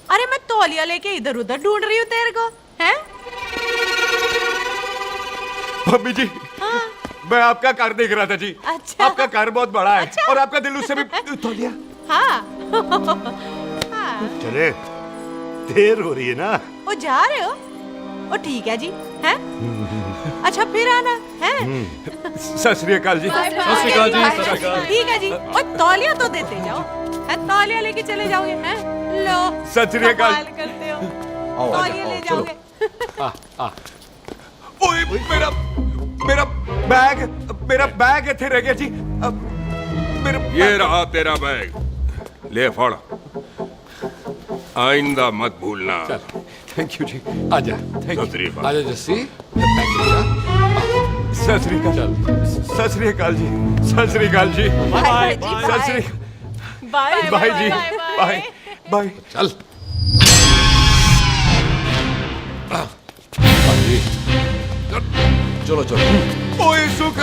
अरे मैं तौलिया लेके इधर उधर ढूंढ रही हूँ तेरे को, हैं? मम्मी जी, मैं आपका कार देख रहा था जी। अच्छा। आपका कार बहुत बड़ा है। अच्छा। और आपका दिल उससे भी तौलिया। हाँ। चले, देर हो रही है ना? वो जा रहे हो? वो ठीक है जी, हैं? अच्छा फिर आना, हैं? सत श्री अकाल जी। सत श्री अकाल जी, सत श्री अकाल। ठीक है जी। और तौलिया तो देते जाओ, हैं? तौलिया लेके चले जाओगे, हैं? लो। सत श्री अकाल। कमाल करते हो। तौलिया ले जाओगे। ओए मेरा बैग इथे रह गया जी। ये रहा तेरा बैग, ले फड़। आइंदा मत भूलना। थैंक यू जी। आजा। सत श्री अकाल। आजा जस्सी। सत श्री अकाल। सत श्री अकाल जी। सत श्री अकाल जी। Bye Sat Sri bye bye जी। Bye bye. चल। चलो चलो। ओए सुख,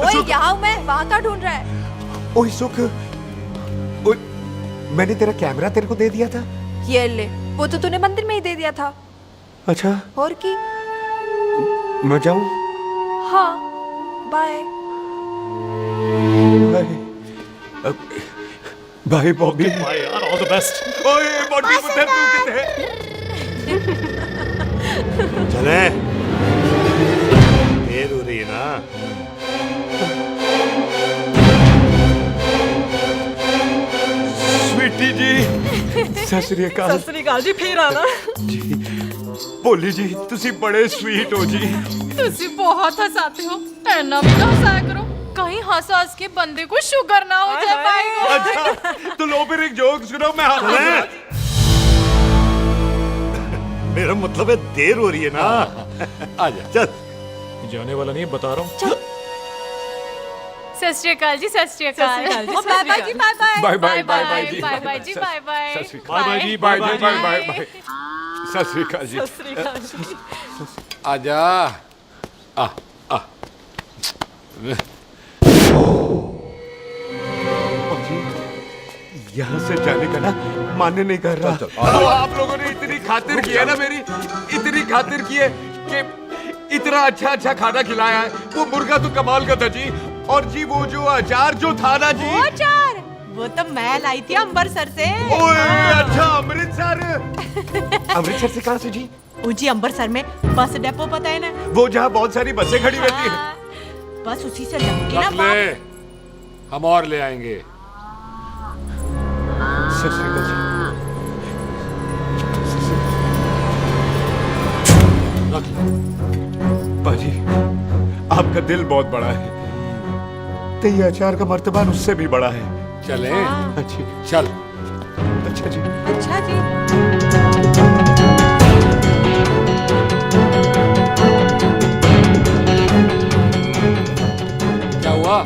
ओए यहाँ हूँ मैं, वहाँ का ढूंढ रहा है? ओए सुख, ओए, मैंने तेरा कैमरा तेरे को दे दिया था। ये ले, वो तो तूने मंदिर में ही दे दिया था। अच्छा, और की? मैं जाऊं? हाँ, बाय। बाय बॉबी। बाय यार, ऑल द बेस्ट। ओए बॉबी पुत्र तू किथे? चले, देर हो रही है ना। स्वीटी जी, सत श्री अकाल। सत श्री अकाल जी, फिर आना। जी, भोली जी, तुसी बड़े स्वीट हो जी। तुसी बहुत हंसाते हो, ऐना भी ना हंसाया करो, कहीं हंस के बंदे को शुगर ना हो जाए। भाई को अच्छा, तो लो फिर एक जोक सुनो, मैं हंस। मेरा मतलब है देर हो रही है ना। आजा, चल। जाने वाला नहीं, बता रहा हूँ। सत श्री अकाल जी, सत श्री अकाल। बाय बाय जी, bye bye. Bye bye bye bye जी। बाय बाय जी, बाय बाय। बाय बाय जी, bye bye bye bye bye. Sat Sri अकाल जी। सत श्री अकाल जी। आजा। आ आ यहाँ से जाने का ना मान्य नहीं कर रहा। तो आप लोगों ने इतनी खातिर की है ना मेरी, इतनी खातिर की है कि इतना अच्छा अच्छा खाना खिलाया है। वो मुर्गा तो कमाल का था जी, और जी वो जो अचार जो था ना जी, वो अचार, वो तो मैं लाई थी अमृतसर से। ओए अच्छा, अमृतसर। अमृतसर से कहाँ से जी? जी अमृतसर में बस डिपो पता है ना, वो जहाँ बहुत सारी बसें खड़ी रहती है। बस उसी से जाऊंगी ना। रख ले, हम और ले आएंगे। सत श्री अकाल जी। रख ले। बाजी, आपका दिल बहुत बड़ा है, तो ये अचार का मर्तबान उससे भी बड़ा है। चले? अच्छी, चल। अच्छा जी। अच्छा जी। क्या हुआ?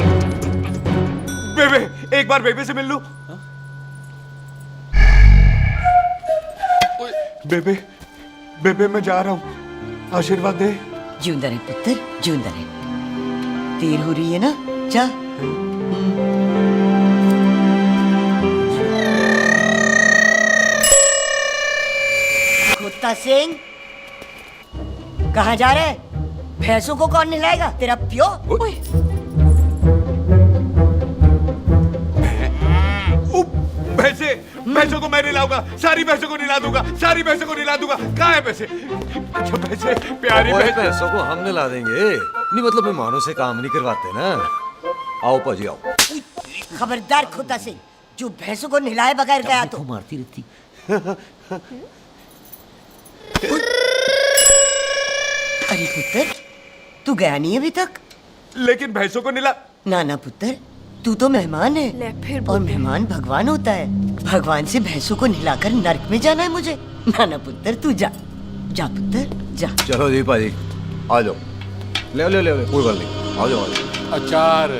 बेबे, एक बार बेबे से मिल लूं। बेबे, बेबे मैं जा रहा हूँ, आशीर्वाद दे। जिंदा रहे पुत्र, जिंदा रहे। देर हो रही है ना, जा। कुत्ता सिंह, कहाँ जा रहे? भैंसों को कौन नहलाएगा? तेरा प्यो? भैंसों को मैं नहलाऊंगा, सारी भैंसों को नहला दूंगा, सारी भैंसों को नहला दूंगा। कहाँ है पैसे? अच्छा पैसे, प्यारी पैसों को हम नहला देंगे। नहीं मतलब मेहमानों से काम नहीं करवाते ना। आओ पाजी आओ। खबरदार कुत्ता सिंह, जो भैंसों को नहलाए बगैर गया तो मारती रहती। अरे पुत्र, तू गया नहीं अभी तक? लेकिन भैंसों को नहला। ना ना पुत्र, तू तो मेहमान है, ले फिर और मेहमान भगवान होता है। भगवान से भैंसों को नहलाकर नरक में जाना है मुझे? ना ना पुत्र, तू जा, जा पुत्र, जा। चलो जी पाजी, आ जाओ। ले ले ले, कोई बात नहीं, आ जाओ। अचार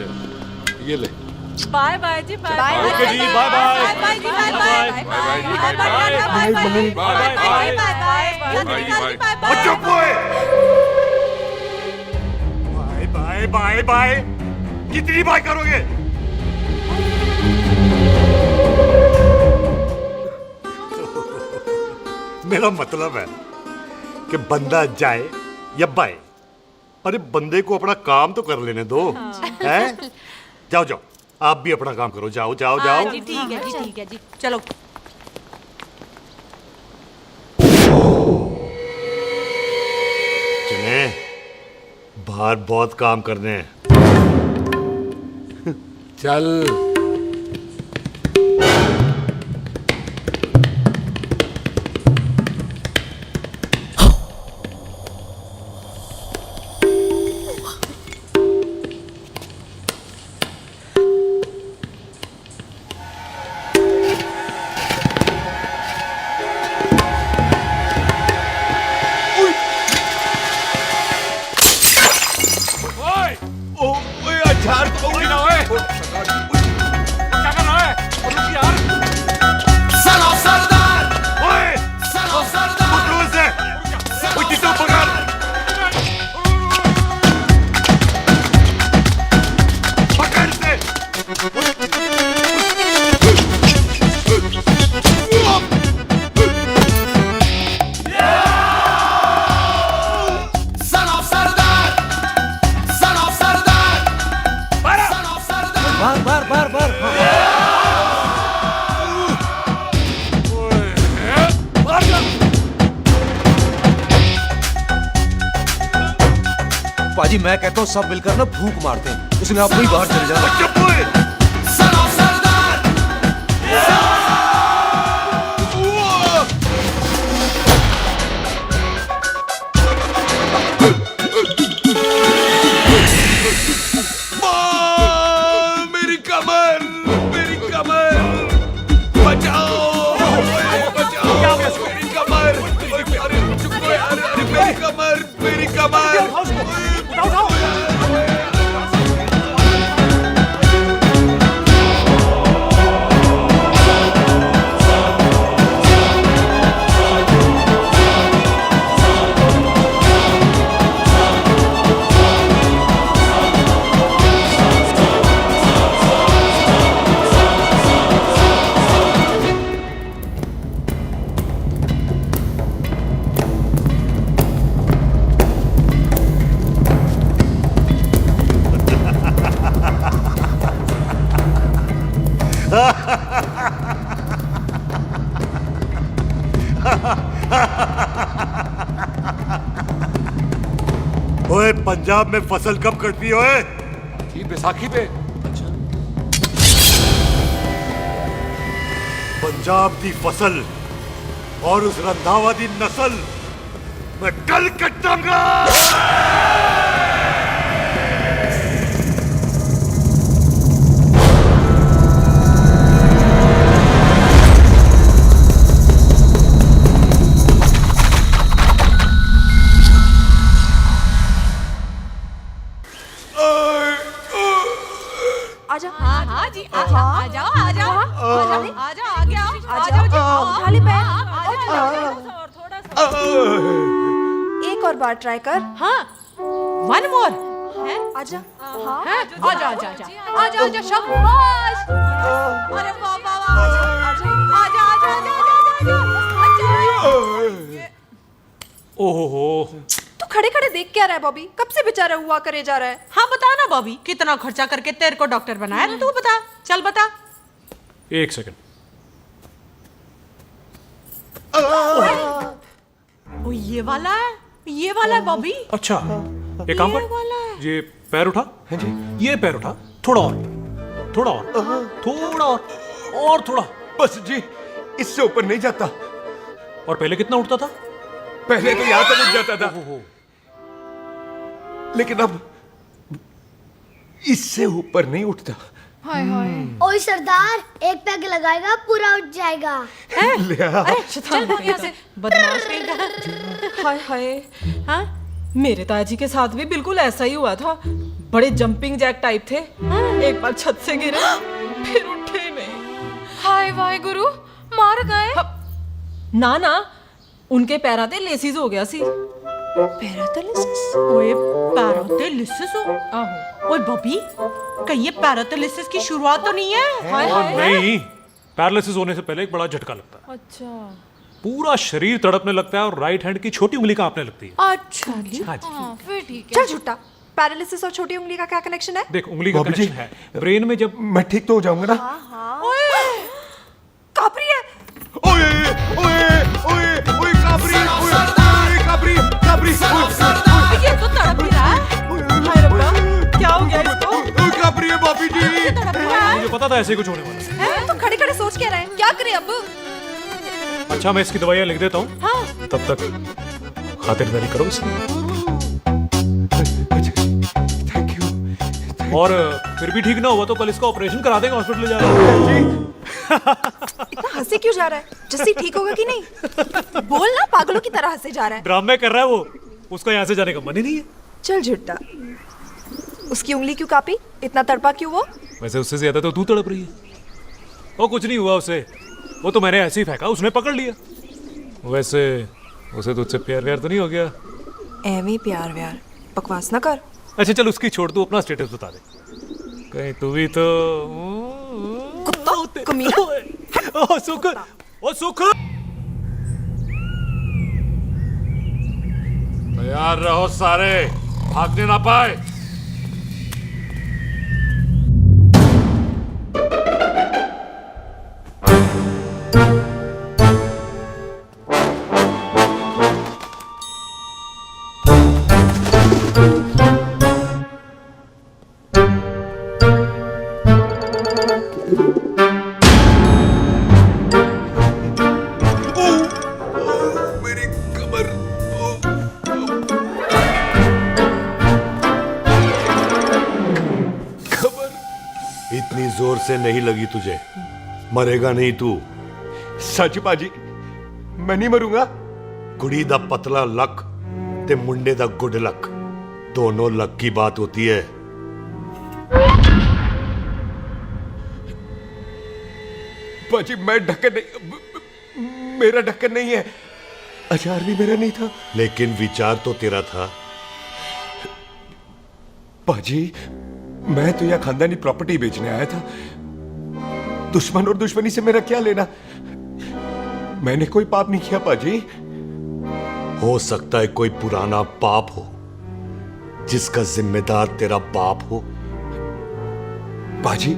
ये ले। बाय बाय जी, बाय बाय। ओके जी, बाय बाय। बाय बाय जी, bye bye. Bye bye bye bye. चुप हुए। बाय बाय बाय, कितनी बाय करोगे? मेरा मतलब है कि बंदा जाए या बाय, अरे बंदे को अपना काम तो कर लेने दो। हैं? जाओ जाओ, आप भी अपना काम करो। जाओ जाओ जाओ। जी ठीक है जी, ठीक है जी, चलो। चले, बाहर बहुत काम करने हैं। चल। ओए, अचार तो गिरा है। पाजी मैं कहता हूँ सब मिलकर ना फूंक मारते हैं, इसलिए आप ही बाहर चले जाओ। मेरी कमर, मेरी कमर, बचाओ, बचाओ, मेरी कमर, अरे चुप यार, अरे मेरी कमर, मेरी कमर। ओए पंजाब में फसल कब कटती है ओए? की बैसाखी पे। पंजाब दी फसल और उस रंधावा दी नस्ल मैं कल कटांगा। आजा। हाँ हाँ जी, आ जाओ आ जाओ आ जाओ आ जाओ आ जाओ आगे आओ आ जाओ जी, उठा ले पैर। और थोड़ा सा एक और बार ट्राई कर। हाँ, वन मोर है। आजा। हाँ, आजा आजा आजा आजा आजा शाबाश। अरे वाह वाह वाह, आजा आजा आजा आजा आजा। ओहो, तू खड़े खड़े देख क्या रहा है बॉबी? कब से बेचारा हुआ करे जा रहा है? हाँ बता ना बॉबी, कितना खर्चा करके तेरे को डॉक्टर बनाया ना, तू बता, चल बता। एक सेकंड। ओ ये वाला है बॉबी। अच्छा, एक काम कर, ये पैर उठा। हाँ जी, ये पैर उठा, थोड़ा और, थोड़ा और, थोड़ा और थोड़ा। बस जी, इससे ऊपर नहीं जाता। और पहले कितना उठता था? पहले तो यहां तक उठ जाता था, लेकिन अब इससे ऊपर नहीं उठता। हाय हाय। ओए सरदार, एक पैग लगाएगा पूरा उठ जाएगा। चल यहाँ से, बदमाश कहीं। हाय हाय। हाँ, मेरे ताजी के साथ भी बिल्कुल ऐसा ही हुआ था। बड़े जंपिंग जैक टाइप थे। एक बार छत से गिरे, फिर उठे नहीं। हाय वाहे गुरु, मार गए? ना ना, उनके पैरा ते लेसिस हो गया सी। पैरालिसिस? ओए पैरालिसिस हो? आहो। ओए बॉबी, कहीं ये पैरालिसिस की शुरुआत तो नहीं है? हाय हाय। नहीं, पैरालिसिस होने से पहले एक बड़ा झटका लगता है। अच्छा। पूरा शरीर तड़पने लगता है और राइट हैंड की छोटी उंगली कांपने लगती है। अच्छा जी। हाँ जी। फिर ठीक है। चल झूठा, पैरालिसिस और छोटी उंगली का क्या कनेक्शन है? देख, उंगली का कनेक्शन है ब्रेन में। जब मैं ठीक तो हो जाऊंगा ना? कापरी है। ओए ओए ओए ओए काबरी, ओए काबरी काबरी, ये तो तड़प ही रहा है। हाय रब्बा, क्या हो गया इसको? ओए काबरी है बाबी जी। मुझे पता था ऐसे ही कुछ होने वाला है। तो खड़े खड़े सोच क्या रहे हैं? क्या करें अब? अच्छा, मैं इसकी दवाइयाँ लिख देता हूँ। हाँ। तब तक खातिरदारी करो उसकी। Thank you. और फिर भी ठीक ना हुआ तो कल इसका ऑपरेशन करा देंगे, हॉस्पिटल ले जाना। इतना हंसे क्यों जा रहा है? जस्सी ठीक होगा कि नहीं? बोल ना, पागलों की तरह हंसे जा रहा है। ड्रामे कर रहा है वो, उसका यहाँ से जाने का मन ही नहीं है। चल झुट्टा, उसकी उंगली क्यों कापी? इतना तड़पा क्यों वो? वैसे उससे ज्यादा तो तू तड़प रही है। वो कुछ नहीं हुआ उसे, वो तो मैंने ऐसे ही फेंका, उसने पकड़ लिया। वैसे उसे तुझसे प्यार व्यार तो नहीं हो गया? एਵੇਂ प्यार व्यार बकवास ना कर। अच्छा चल, उसकी छोड़, तू अपना स्टेटस बता दे। कहीं तू भी तो कुत्ता कमीना। ओ सुख, ओ सुख। तैयार रहो सारे, भागने ना पाए। जोर से नहीं लगी तुझे, मरेगा नहीं तू। सच पाजी, मैं नहीं मरूंगा। कुड़ी दा पतला लक ते मुंडे दा गुड लक, दोनों लक की बात होती है। पाजी मैं ढक्कन नहीं, मेरा ढक्कन नहीं है, अचार भी मेरा नहीं था। लेकिन विचार तो तेरा था। पाजी मैं तो यह खानदानी प्रॉपर्टी बेचने आया था, दुश्मन और दुश्मनी से मेरा क्या लेना। मैंने कोई पाप नहीं किया पाजी। हो सकता है कोई पुराना पाप हो जिसका जिम्मेदार तेरा बाप हो। पाजी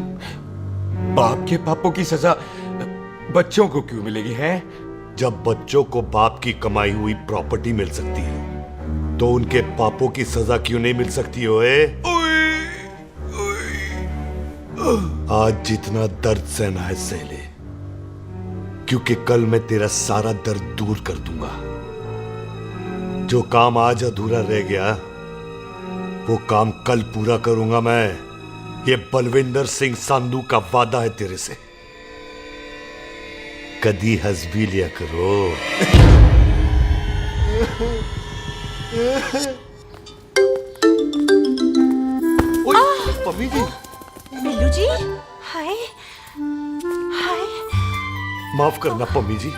बाप के पापों की सजा बच्चों को क्यों मिलेगी है? जब बच्चों को बाप की कमाई हुई प्रॉपर्टी मिल सकती है तो उनके पापों की सजा क्यों नहीं मिल सकती? ओए आज जितना दर्द सहना है सह ले, क्योंकि कल मैं तेरा सारा दर्द दूर कर दूंगा। जो काम आज अधूरा रह गया वो काम कल पूरा करूंगा मैं। ये बलविंदर सिंह संधू का वादा है तेरे से। कदी हंस भी लिया करो। पम्मी जी। बिल्लू जी, हाय हाय। माफ करना पम्मी जी,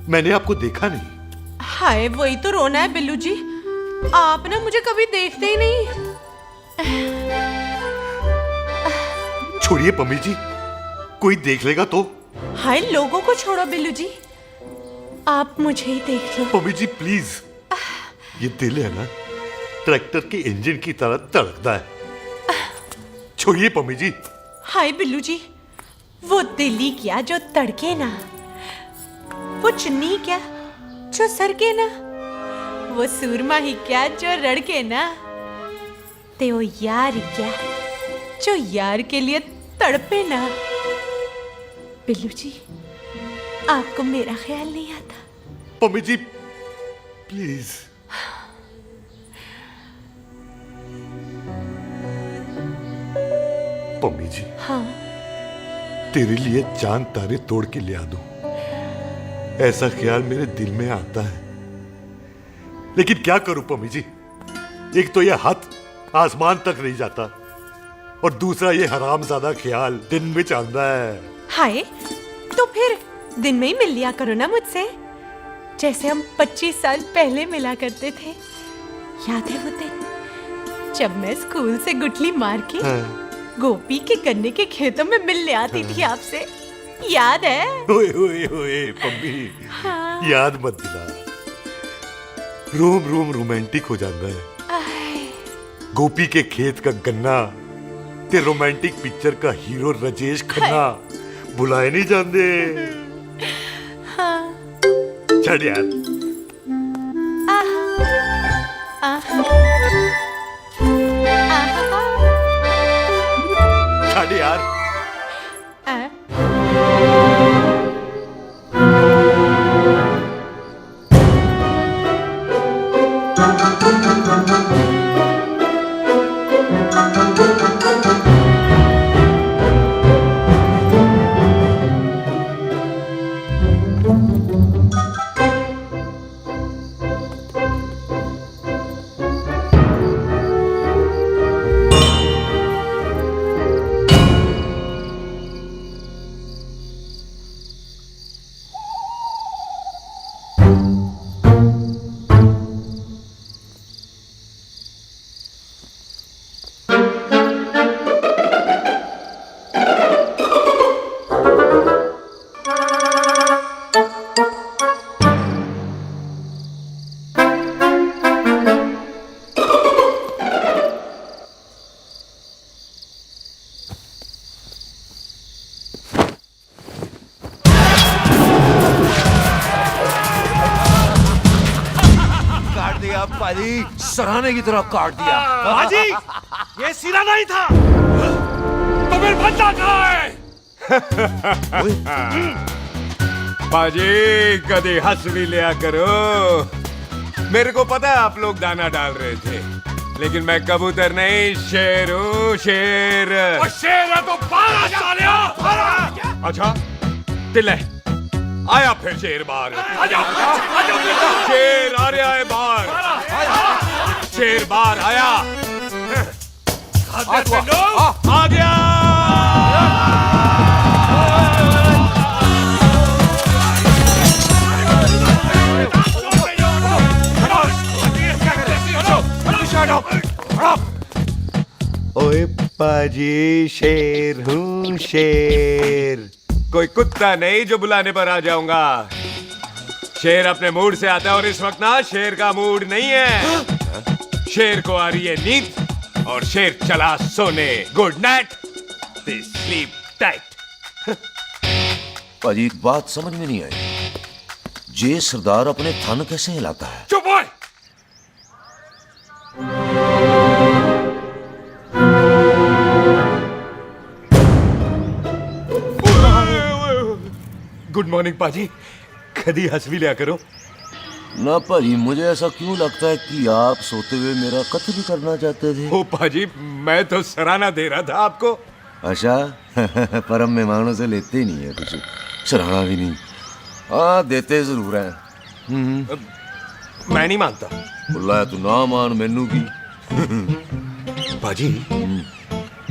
मैंने आपको देखा नहीं। हाय वही तो रोना है बिल्लू जी, आप ना मुझे कभी देखते ही नहीं। छोड़िए पम्मी जी, कोई देख लेगा तो। हाय लोगों को छोड़ो बिल्लू जी, आप मुझे ही देख लो। पम्मी जी प्लीज, ये दिल है ना ट्रैक्टर के इंजन की तरह धड़कता है। छोड़िए पम्मी जी। हाय बिल्लू जी, वो दिल ही क्या जो तड़के ना, वो चुन्नी क्या जो सरके ना, वो सूरमा ही क्या जो रड़के ना, ते वो यार ही क्या जो यार के लिए तड़पे ना। बिल्लू जी आपको मेरा ख्याल नहीं आता? पम्मी जी प्लीज। पम्मी जी हाँ तेरे लिए चांद तारे तोड़ के ले आ दूं, ऐसा ख्याल मेरे दिल में आता है। लेकिन क्या करूं पम्मी जी, एक तो यह हाथ आसमान तक नहीं जाता और दूसरा ये हरामजादा ख्याल दिन में चांदा है। हाय तो फिर दिन में ही मिल लिया करो ना मुझसे, जैसे हम 25 साल पहले मिला करते थे। याद है वो दिन जब मैं स्कूल से गुठली मार के गोपी के गन्ने के खेतों में मिलने आती थी आपसे, याद है? ओए ओए ओए पम्मी, हाँ। याद मत दिला, रोम रोम रोमांटिक हो जाता है। गोपी के खेत का गन्ना ते रोमांटिक पिक्चर का हीरो राजेश खन्ना बुलाए नहीं जाते। हाँ। छड़ यार। छड़ यार। पाजी सराहने की तरह काट दिया। पाजी ये सिरा नहीं था, तो फिर बंदा कहाँ है? पाजी कभी हंस भी लिया करो। मेरे को पता है आप लोग दाना डाल रहे थे, लेकिन मैं कबूतर नहीं शेर हूँ, शेर। और शेर है तो 12 साल सालिया अच्छा तिले आया फिर शेर बाहर शेर आ रहा है बाहर शेर बाहर आया आ गया ओए पाजी शेर हूँ शेर कोई कुत्ता नहीं जो बुलाने पर आ जाऊंगा शेर अपने मूड से आता है और इस वक्त ना शेर का मूड नहीं है शेर को आ रही है नींद और शेर चला सोने good night they sleep tight पाजी एक बात समझ में नहीं आई जे सरदार अपने थन कैसे हिलाता है चुप हो गुड मॉर्निंग पाजी कदी हंस भी लिया करो ना भाजी मुझे ऐसा क्यों लगता है कि आप सोते हुए मेरा कत्ल करना चाहते थे ओ पाजी मैं तो सराहना दे रहा था आपको अच्छा पर हम मेहमानों से लेते ही नहीं है कुछ सराहना भी नहीं हाँ देते जरूर हैं मैं नहीं मानता बुलाया तू ना मान मैनू की पाजी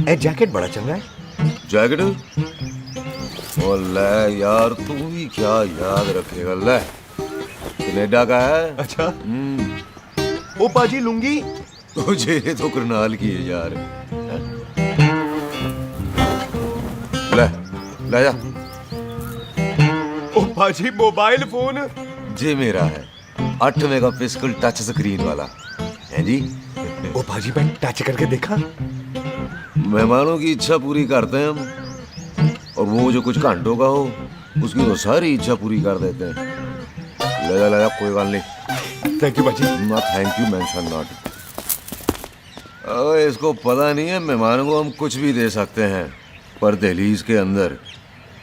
ए जैकेट बड़ा चंगा है जैकेट ओ ले यार तू भी क्या याद रखेगा ले कनेडा का है अच्छा ओ पाजी लुंगी तुझे तो करनाल की है यार ले ले जा ओ पाजी मोबाइल फोन जे मेरा है 8 मेगापिक्सल टच स्क्रीन वाला है जी ओ पाजी मैं टच करके देखा मेहमानों की इच्छा पूरी करते हैं हम और वो जो कुछ घंटों का हो उसकी तो सारी इच्छा पूरी कर देते हैं ले जा कोई बात नहीं थैंक यू बाजी ना थैंक यू मेंशन नॉट इसको पता नहीं है मेहमानों को हम कुछ भी दे सकते हैं पर दहलीज के अंदर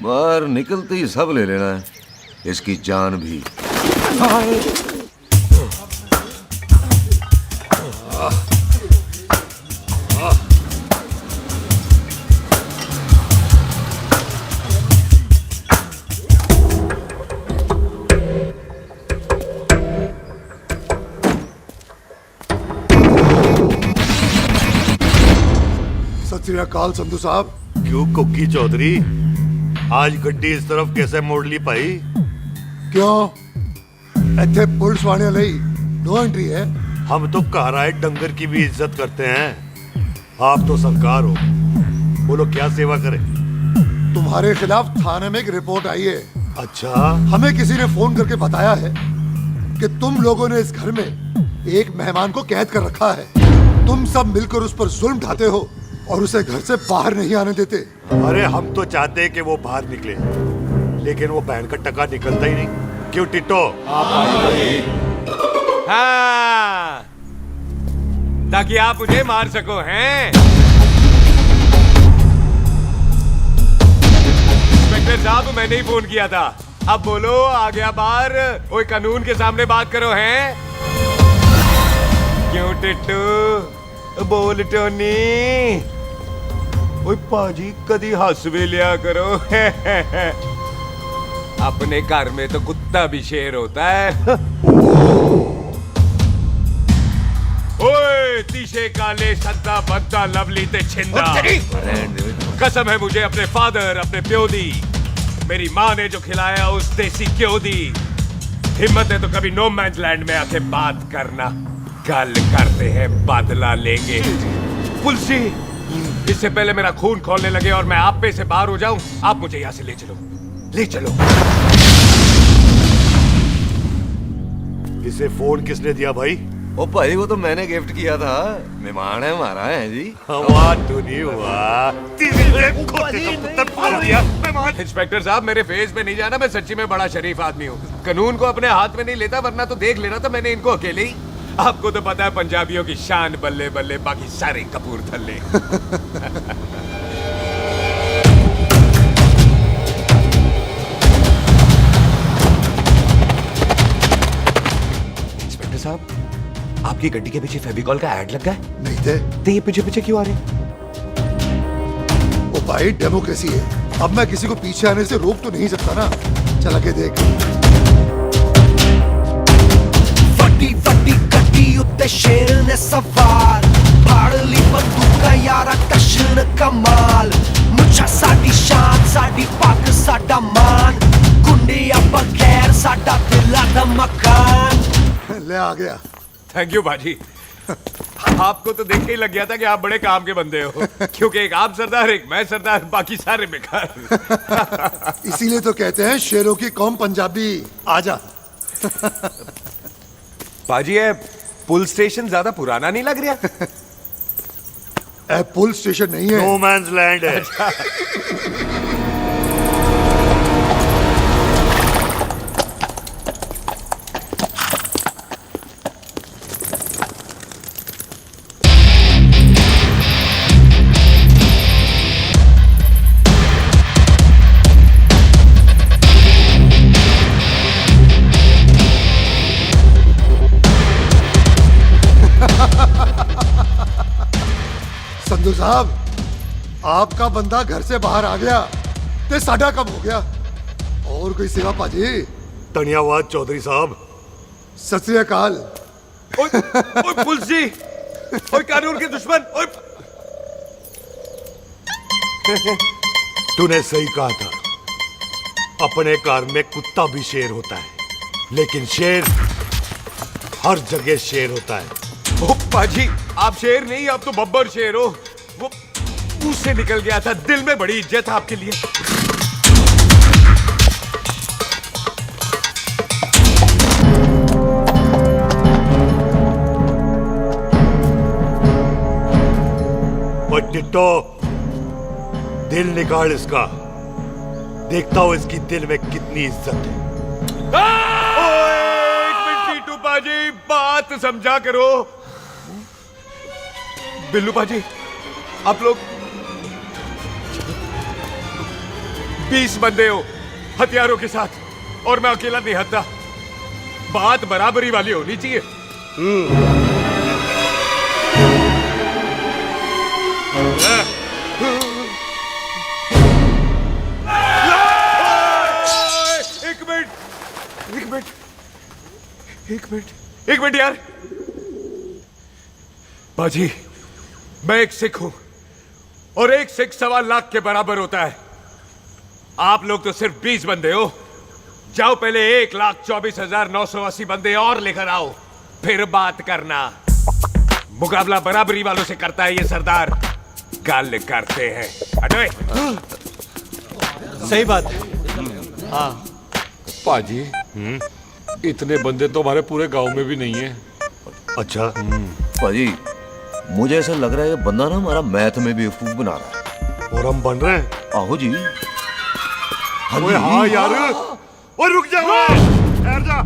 बाहर निकलते ही सब ले लेना है इसकी जान भी सत श्री अकाल संधू साहब क्यों कुक्की चौधरी आज गड्डी इस तरफ कैसे मोड़ ली पाई क्यों इतने पुलिस वाले ਲਈ नो एंट्री है हम तो घर आए डंगर की भी इज्जत करते हैं आप तो सरकार हो बोलो क्या सेवा करें तुम्हारे खिलाफ थाने में एक रिपोर्ट आई है अच्छा हमें किसी ने फोन करके बताया है कि तुम लोगों ने इस घर में एक मेहमान को कैद कर रखा है तुम सब मिलकर उस पर जुल्म ढाते हो और उसे घर से बाहर नहीं आने देते अरे हम तो चाहते हैं कि वो बाहर निकले लेकिन वो बहन का टका निकलता ही नहीं क्यों टिट्टो हाँ ताकि आप मुझे मार सको हैं इंस्पेक्टर साहब मैंने ही फोन किया था अब बोलो आ गया बाहर ओए कानून के सामने बात करो हैं क्यों टिट्टू बोल टोनी ओए पाजी कदी हंस भी लिया करो अपने घर में तो कुत्ता भी शेर होता है ओए तीशे काले सद्दा बद्दा लवली ते छिंदा कसम है मुझे अपने फादर अपने प्यो दी मेरी माँ ने जो खिलाया उस देसी क्यों दी हिम्मत है तो कभी नो मैन लैंड में आके बात करना गल करते हैं बदला लेंगे पुलसी इससे पहले मेरा खून खोलने लगे और मैं आप पे से बाहर हो जाऊं आप मुझे यहाँ से ले चलो इसे फोन किसने दिया भाई ओ भाई वो तो मैंने गिफ्ट किया था मेहमान है हमारा है जी वाह टोनी वाह इंस्पेक्टर साहब मेरे फेस पे नहीं जाना मैं सच्ची में बड़ा शरीफ आदमी हूँ कानून को अपने हाथ में नहीं लेता वरना तो देख लेना था मैंने इनको अकेले ही आपको तो पता है पंजाबियों की शान बल्ले बल्ले बाकी सारे कपूरथले इंस्पेक्टर साहब आपकी गड्डी के पीछे फेविकॉल का ऐड लग गया है नहीं थे तो ये पीछे पीछे क्यों आ रहे ओ भाई डेमोक्रेसी है, अब मैं किसी को पीछे आने से रोक तो नहीं सकता ना। चला के देख। ਵੱਡੀ ਵੱਡੀ ਗੱਡੀ ਉੱਤੇ ਸ਼ੇਰ ਨੇ ਸਵਾਰ ਫਾੜ ਲਈ ਬੰਦੂਕਾਂ ਯਾਰਾ ਟਸ਼ਨ ਕਮਾਲ ਮੁੱਛਾਂ ਸਾਡੀ ਸ਼ਾਨ ਸਾਡੀ ਪੱਗ ਸਾਡਾ ਮਾਨ ਗੁੰਡਿਆਂ ਬਗੈਰ ਸਾਡਾ ਦਿਲਾਂ ਦਾ ਮਕਾਨ। ले आ गया। थैंक यू बाजी। आपको तो देख के ही लग गया था कि आप बड़े काम के बंदे हो, क्योंकि एक आप सरदार, एक मैं सरदार, बाकी सारे बेकार। इसीलिए तो कहते हैं शेरों की कौम पंजाबी। आजा। बाजी, ये पुल स्टेशन ज्यादा पुराना नहीं लग रहा? पुल स्टेशन नहीं है, नो मैंस लैंड है। संधू साहब, आपका बंदा घर से बाहर आ गया ते साडा कम हो गया। और कोई सेवा पाजी? धन्यवाद चौधरी साहब। सत श्री अकाल। ओए पुलिस जी, ओए कानून के दुश्मन, ओए। तूने सही कहा था, अपने घर में कुत्ता भी शेर होता है, लेकिन शेर हर जगह शेर होता है। ओ पाजी, आप शेर नहीं, आप तो बब्बर शेर हो। वो मुंह से निकल गया था, दिल में बड़ी इज्जत है आपके लिए। टिट्टो, दिल निकाल इसका, देखता हूं इसकी दिल में कितनी इज्जत है। एक मिनट टीटू पाजी, बात समझा करो। बिल्लू पाजी, आप लोग 20 बंदे हो हथियारों के साथ, और मैं अकेला नहीं हटता। बात बराबरी वाली होनी चाहिए। एक मिनट यार। बाजी, मैं एक सिख हूं, और एक सिख 1.25 लाख के बराबर होता है। आप लोग तो सिर्फ 20 बंदे हो। जाओ पहले 1,24,980 बंदे और लेकर आओ, फिर बात करना। मुकाबला बराबरी वालों से करता है ये सरदार, गाल करते हैं। हटो। सही बात है। हाँ पाजी, इतने बंदे तो हमारे पूरे गांव में भी नहीं है। अच्छा पाजी, मुझे ऐसा लग रहा है ये बंदा ना हमारा मैथ में बेवकूफ बना रहा है। और हम बन रहे हैं? आहो जी। ओए हाँ यार, और रुक जा, ठहर जा।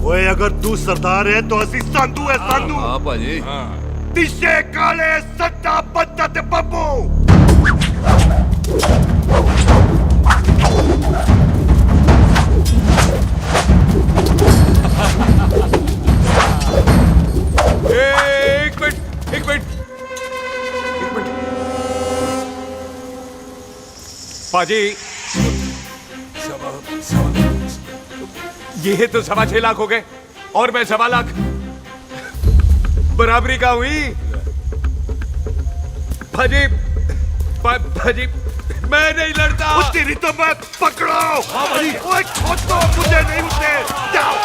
ओए अगर तू सरदार है तो असी संधू है, संधू। हाँ पाजी। दिशे काले सट्टा बद्दा ते बब्बू। एक मिनट। पाजी, ये तो 6.25 लाख हो गए, और मैं 1.25 लाख। बराबरी का हुई। भाजी, भाजी, मैं नहीं लड़ता। तेरी तो मैं पकड़ो। ओए खुद तो मुझे नहीं उठते। जाओ।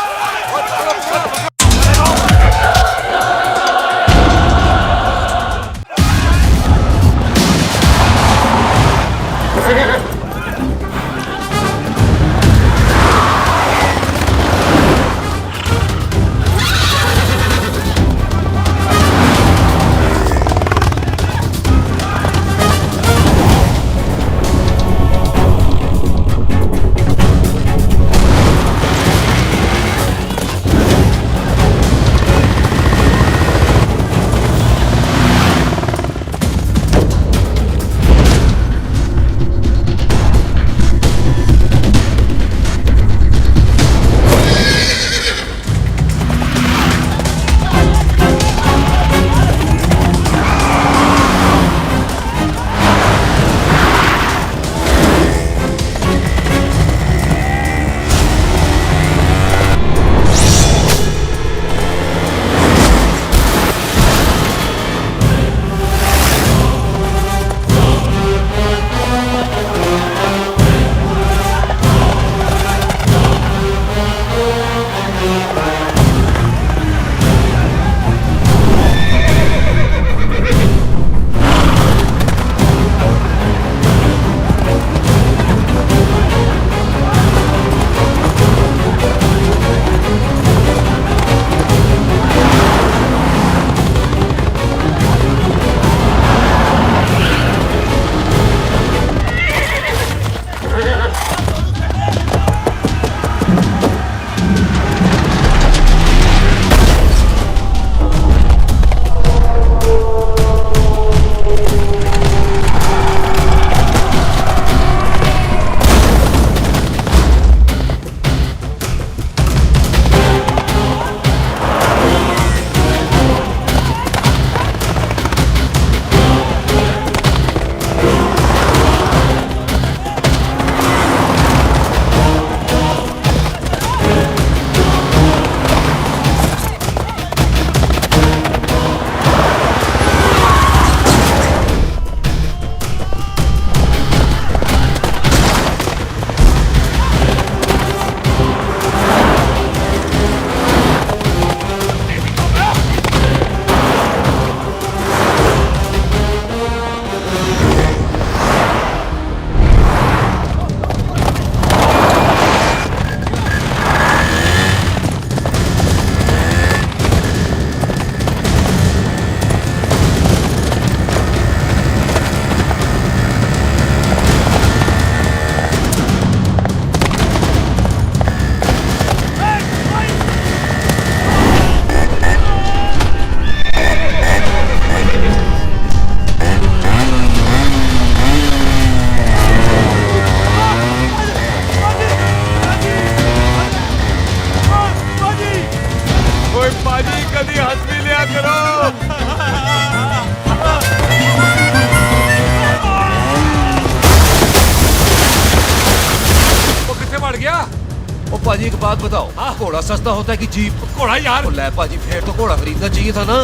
ओ पाजी एक बात बताओ, घोड़ा सस्ता होता है कि जीप? घोड़ा यार। ओ ले पाजी, फिर तो घोड़ा खरीदना चाहिए था ना।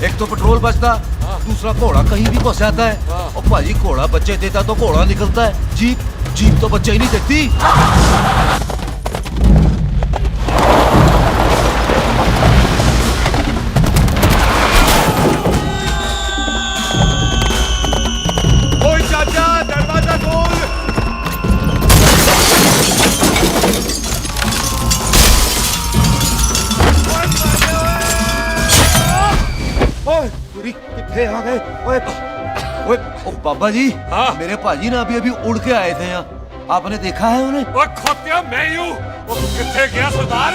एक तो पेट्रोल बचता, दूसरा घोड़ा कहीं भी फंस जाता है। और पाजी घोड़ा बच्चे देता तो घोड़ा निकलता है, जीप तो बच्चे ही नहीं देती। ओए चाचा, दरवाजा खोल। ओए पूरी कितने आ गए? ओए ओए ओ बाबा जी, मेरे पाजी ना अभी उड़ के आए थे यहाँ, आपने देखा है उन्हें? ओए खोतिया मैं ही हूँ। वो कितने गया सरदार?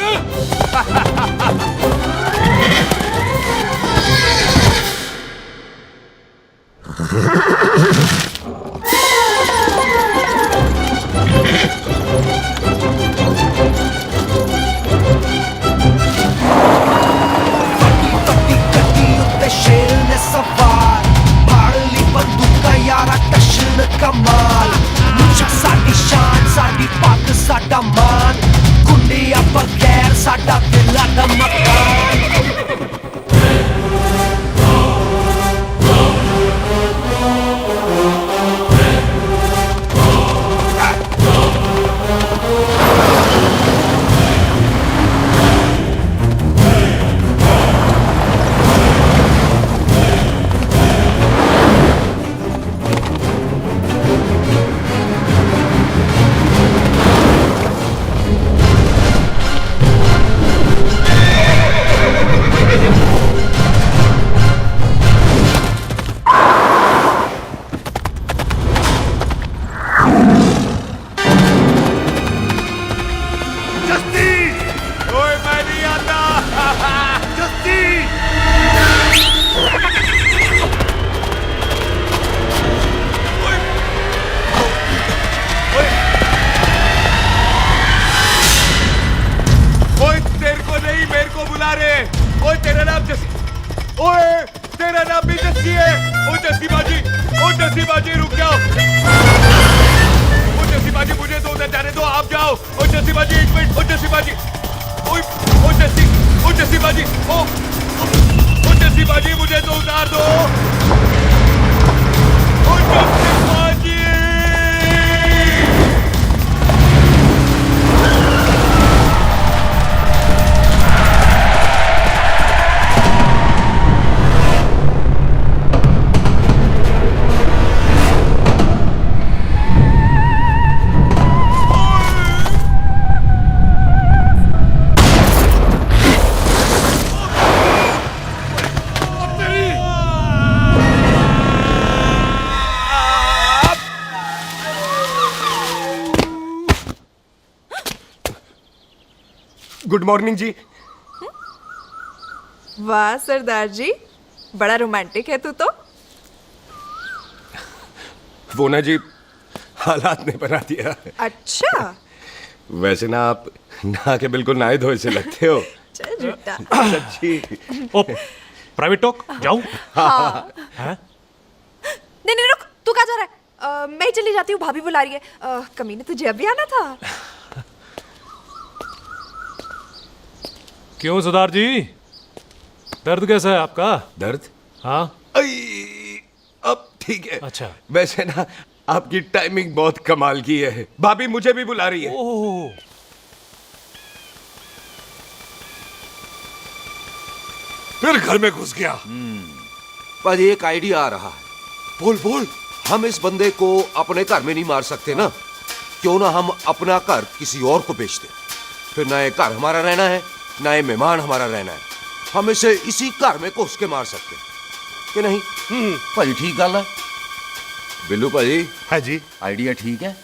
शेर ने सवार फाड़ ली बंदूक यारा टशन कमाल मुझा साडी शान साडी पग साडा मान कुंडिया बगैर साडा दिला दा मकान गुड मॉर्निंग जी। वाह सरदार जी, बड़ा रोमांटिक है तू तो। वो ना जी, हालात ने बना दिया। अच्छा। वैसे ना आप नहा के बिल्कुल नहाए धोए से लगते हो। चल झूठा। सच्ची। ओ, प्राइवेट टॉक जाऊं? हाँ। हैं? नहीं रुक, तू कहाँ जा रहा है? मैं ही चली जाती हूँ, भाभी बुला रही है। कमीने तुझे अभी आना था। क्यों सरदार जी, दर्द कैसा है आपका? दर्द? हाँ। अब ठीक है। अच्छा। वैसे ना आपकी टाइमिंग बहुत कमाल की है। भाभी मुझे भी बुला रही है। ओह। फिर घर में घुस गया। पर एक आइडिया आ रहा है। बोल बोल। हम इस बंदे को अपने घर में नहीं मार सकते ना, क्यों ना हम अपना घर किसी और को बेच दें। फिर ना ये घर हमारा रहना है, ना ये मेहमान हमारा रहना है। हम इसे इसी घर में घुस के मार सकते कि नहीं? भाजी ठीक गल है। बिल्लू भाजी। हाँ जी। आइडिया ठीक है।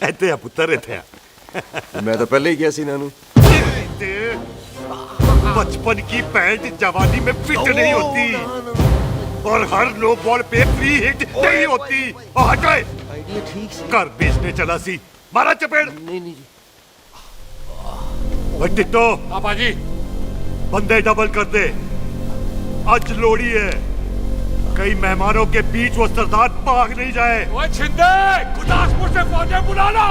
इत्थे आ पुत्तर, इत्थे आ। मैं तो पहले ही गया सी नानू। बचपन की पैंट जवानी में फिट नहीं होती और हर नो बॉल पे फ्री हिट नहीं होती। हटाए। आइडिया ठीक से। घर बेचने चला सी, मारा चपेड़। नहीं नहीं। टिट्टो। हाँ बाजी। बंदे डबल कर दे, आज लोड़ी है। कई मेहमानों के बीच वो सरदार भाग नहीं जाए। ओए छिंदे, गुरदासपुर से फौजें बुला लो।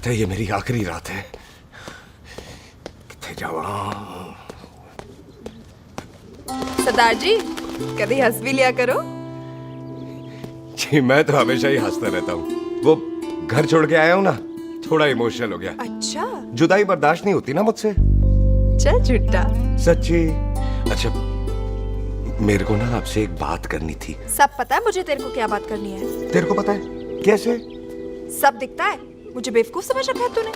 है ये मेरी आखिरी रात है। किथे जावा? सरदार जी कभी हंस भी लिया करो। जी मैं तो हमेशा ही हंसता रहता हूँ। वो घर छोड़ के आया हूँ ना, थोड़ा इमोशनल हो गया। अच्छा जुदाई बर्दाश्त नहीं होती ना मुझसे। चल झूठा। सच्ची। अच्छा मेरे को ना आपसे एक बात करनी थी। सब पता है मुझे तेरे को क्या बात करनी है। तेरे को पता है कैसे? सब दिखता है। मुझे बेवकूफ समझ रखा है तूने।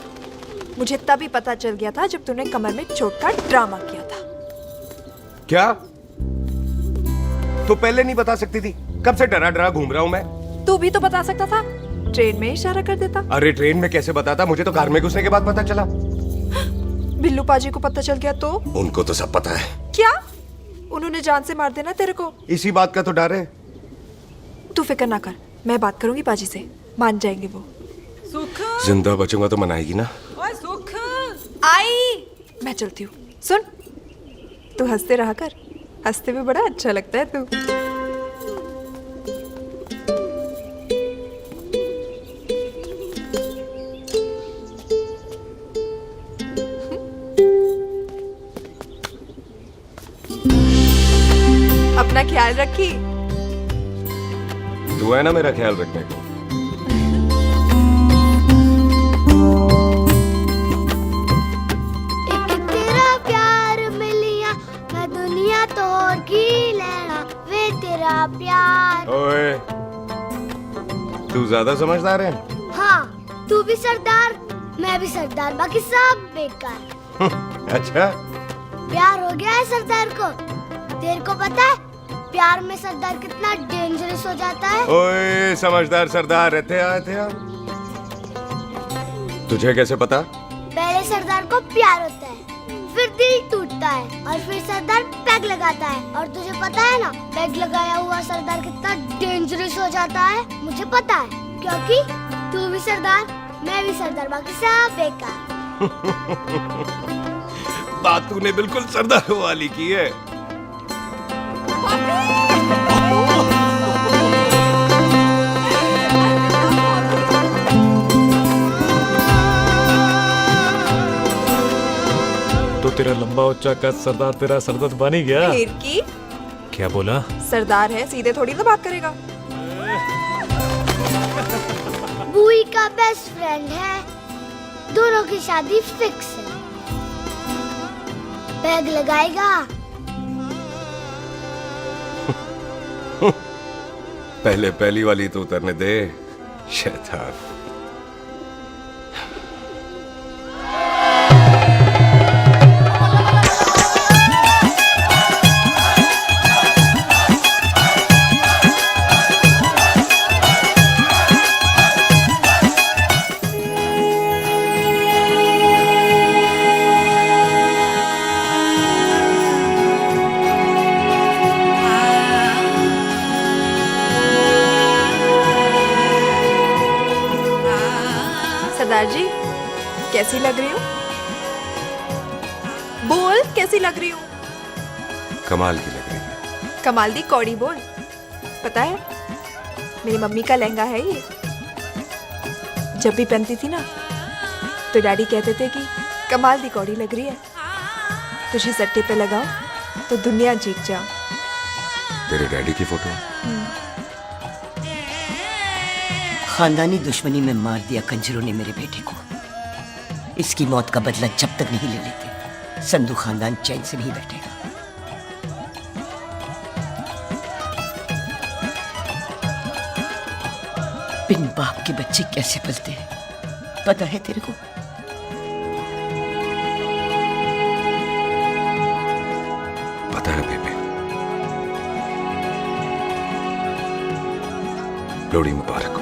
मुझे तभी पता चल गया था जब तूने कमर में चोट का ड्रामा किया था। क्या? तो पहले नहीं बता सकती थी? कब से डरा डरा घूम रहा हूँ मैं। तू भी तो बता सकता था, ट्रेन में इशारा कर देता। अरे ट्रेन में कैसे बताता? मुझे तो कार में घुसने के बाद पता चला। बिल्लू पाजी को पता चल गया तो? उनको तो सब पता है। क्या? उन्होंने जान से मार देना तेरे को। इसी बात का तो डर है। तू फिक्र ना कर, मैं बात करूंगी पाजी से, मान जाएंगे वो। सुख जिंदा बचूंगा तो मनाएगी ना? ओए सुख आई मैं चलती हूँ। सुन तू हंसते रहा कर, हंसते में बड़ा अच्छा लगता है तू। अपना ख्याल रखी। तू है ना मेरा ख्याल रखने को। एक तेरा प्यार मिलिया मैं दुनिया तोड़ की लेना वे तेरा प्यार। ओए तू ज्यादा समझदार है। हाँ तू भी सरदार मैं भी सरदार बाकी सब बेकार। अच्छा प्यार हो गया है सरदार को। तेरे को पता है प्यार में सरदार कितना डेंजरस हो जाता है। ओए समझदार सरदार रहते आते हैं। तुझे कैसे पता? पहले सरदार को प्यार होता है, फिर दिल टूटता है और फिर सरदार पैग लगाता है। और तुझे पता है ना पैग लगाया हुआ सरदार कितना डेंजरस हो जाता है। मुझे पता है क्योंकि तू भी सरदार मैं भी सरदार बाकी सब बेकार। बात तूने बिल्कुल सरदारों वाली की है। तो तेरा लंबा ऊंचा कद सरदार तेरा सरदर्द बन ही गया। फिर की क्या बोला? सरदार है सीधे थोड़ी ना बात करेगा। बुई का बेस्ट फ्रेंड है, दोनों की शादी फिक्स है। पैग लगाएगा। पहले पहली वाली तो उतरने दे शैतान। सरदार जी कैसी लग रही हूँ? बोल कैसी लग रही हूँ? कमाल की लग रही है। कमाल दी कौड़ी बोल। पता है मेरी मम्मी का लहंगा है ये। जब भी पहनती थी ना तो डैडी कहते थे कि कमाल दी कौड़ी लग रही है, तुझे सट्टे पे लगाओ तो दुनिया जीत जाओ। तेरे डैडी की फोटो? खानदानी दुश्मनी में मार दिया कंजरों ने मेरे बेटे को। इसकी मौत का बदला जब तक नहीं ले लेते संधू खानदान चैन से नहीं बैठेगा। बिन बाप के बच्चे कैसे पलते हैं पता है तेरे को? पता है बेबे। लोहड़ी मुबारक हो।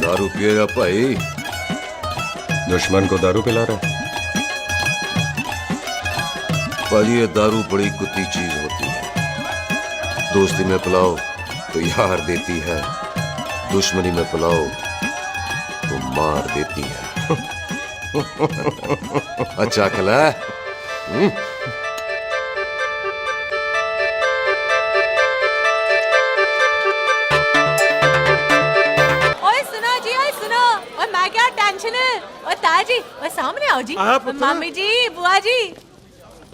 दारू पिएगा भाई? दुश्मन को दारू पिला रहा है? भाजी ये दारू बड़ी कुत्ती चीज होती है। दोस्ती में पिलाओ तो यार देती है, दुश्मनी में पिलाओ तो मार देती है। अच्छा खिला है। ओए सुनो जी, ओए सुनो, ओए मैं क्या टेंशन है, ओए ताजी, ओए सामने आओ जी, मामी जी, बुआ जी,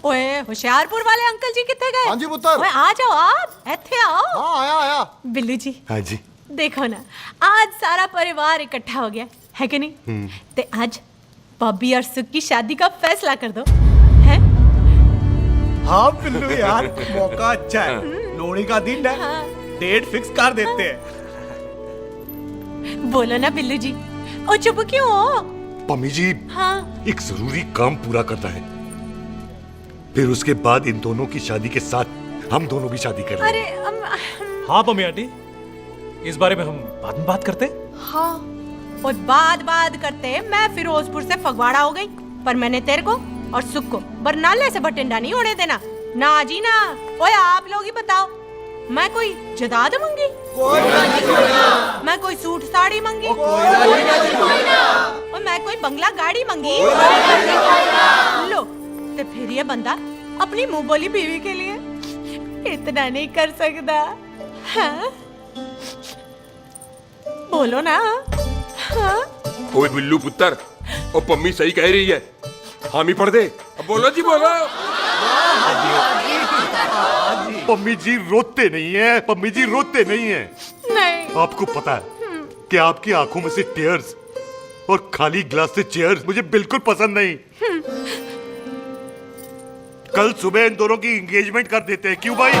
ओए होशियारपुर वाले अंकल जी कितने गए? हाँ जी पुत्र। ओए आ जाओ आप, इत्थे आओ। हाँ आया आया। बिल्लू जी, हाँ जी। देखो ना, आज सारा परिवार इकट्ठा हो गया है कि नहीं? ते आज बॉबी और सुख की शादी का फैसला कर दो, हैं? हाँ बिल्लू यार, मौका अच्छा है, लोहड़ी का दिन है, डेट फिक्स कर देते हैं। बोलो ना बिल्लू जी, ओ चुप क्यों हो? पम्मी जी, हाँ एक जरूरी काम पूरा करना है, फिर उसके बाद इन दोनों की शादी के साथ हम दोनों भी शादी कर लेंगे। अरे हाँ पम्मी आंटी, इस बारे में हम बाद में बात करते हैं। हाँ और बात करते मैं फिरोजपुर से फगवाड़ा हो गई, पर मैंने तेरे को और सुख को बरनाले से बठिंडा नहीं होने देना, ना जी ना। ओए आप लोग ही बताओ, मैं कोई जदाद मंगी, मैं कोई सूट साड़ी मंगी, और मैं कोई बंगला गाड़ी मंगी, लो तो फिर ये बंदा अपनी मुंह बोली बीवी के लिए इतना नहीं कर सकता, हाँ? बोलो ना। हाँ? ओए बिल्लू पुत्र, ओ पम्मी सही कह रही है, हामी पढ़ दे। अब बोलो जी, बोलो। पम्मी जी रोते नहीं है, पम्मी जी रोते नहीं है। नहीं। आपको पता है कि आपकी आंखों में से टीयर्स और खाली ग्लास से चेयर्स मुझे बिल्कुल पसंद नहीं। कल सुबह इन दोनों की एंगेजमेंट कर देते हैं, क्यों भाई?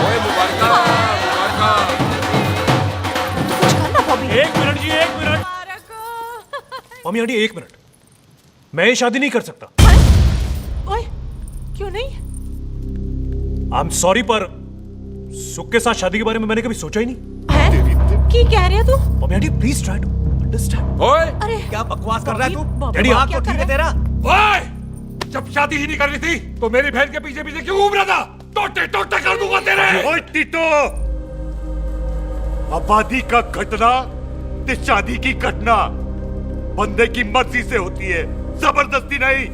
एक मिनट जी, एक मिनट। मम्मी आंटी एक मिनट, मैं ये शादी नहीं कर सकता। ओए क्यों नहीं? आई एम सॉरी, पर सुख के साथ शादी के बारे में मैंने कभी सोचा ही नहीं। की कह रहे तू? Mummy aunty please try to understand. ओए अरे क्या बकवास कर रहा है तू? डैडी आप तो ठीक है तेरा। ओए जब शादी ही नहीं करनी थी तो मेरी बहन के पीछे पीछे क्यों घूम रहा था? टोटे टोटे कर दूंगा तेरे। ओए टीटो, आबादी का घटना ते शादी की घटना बंदे की मर्जी से होती है, जबरदस्ती नहीं।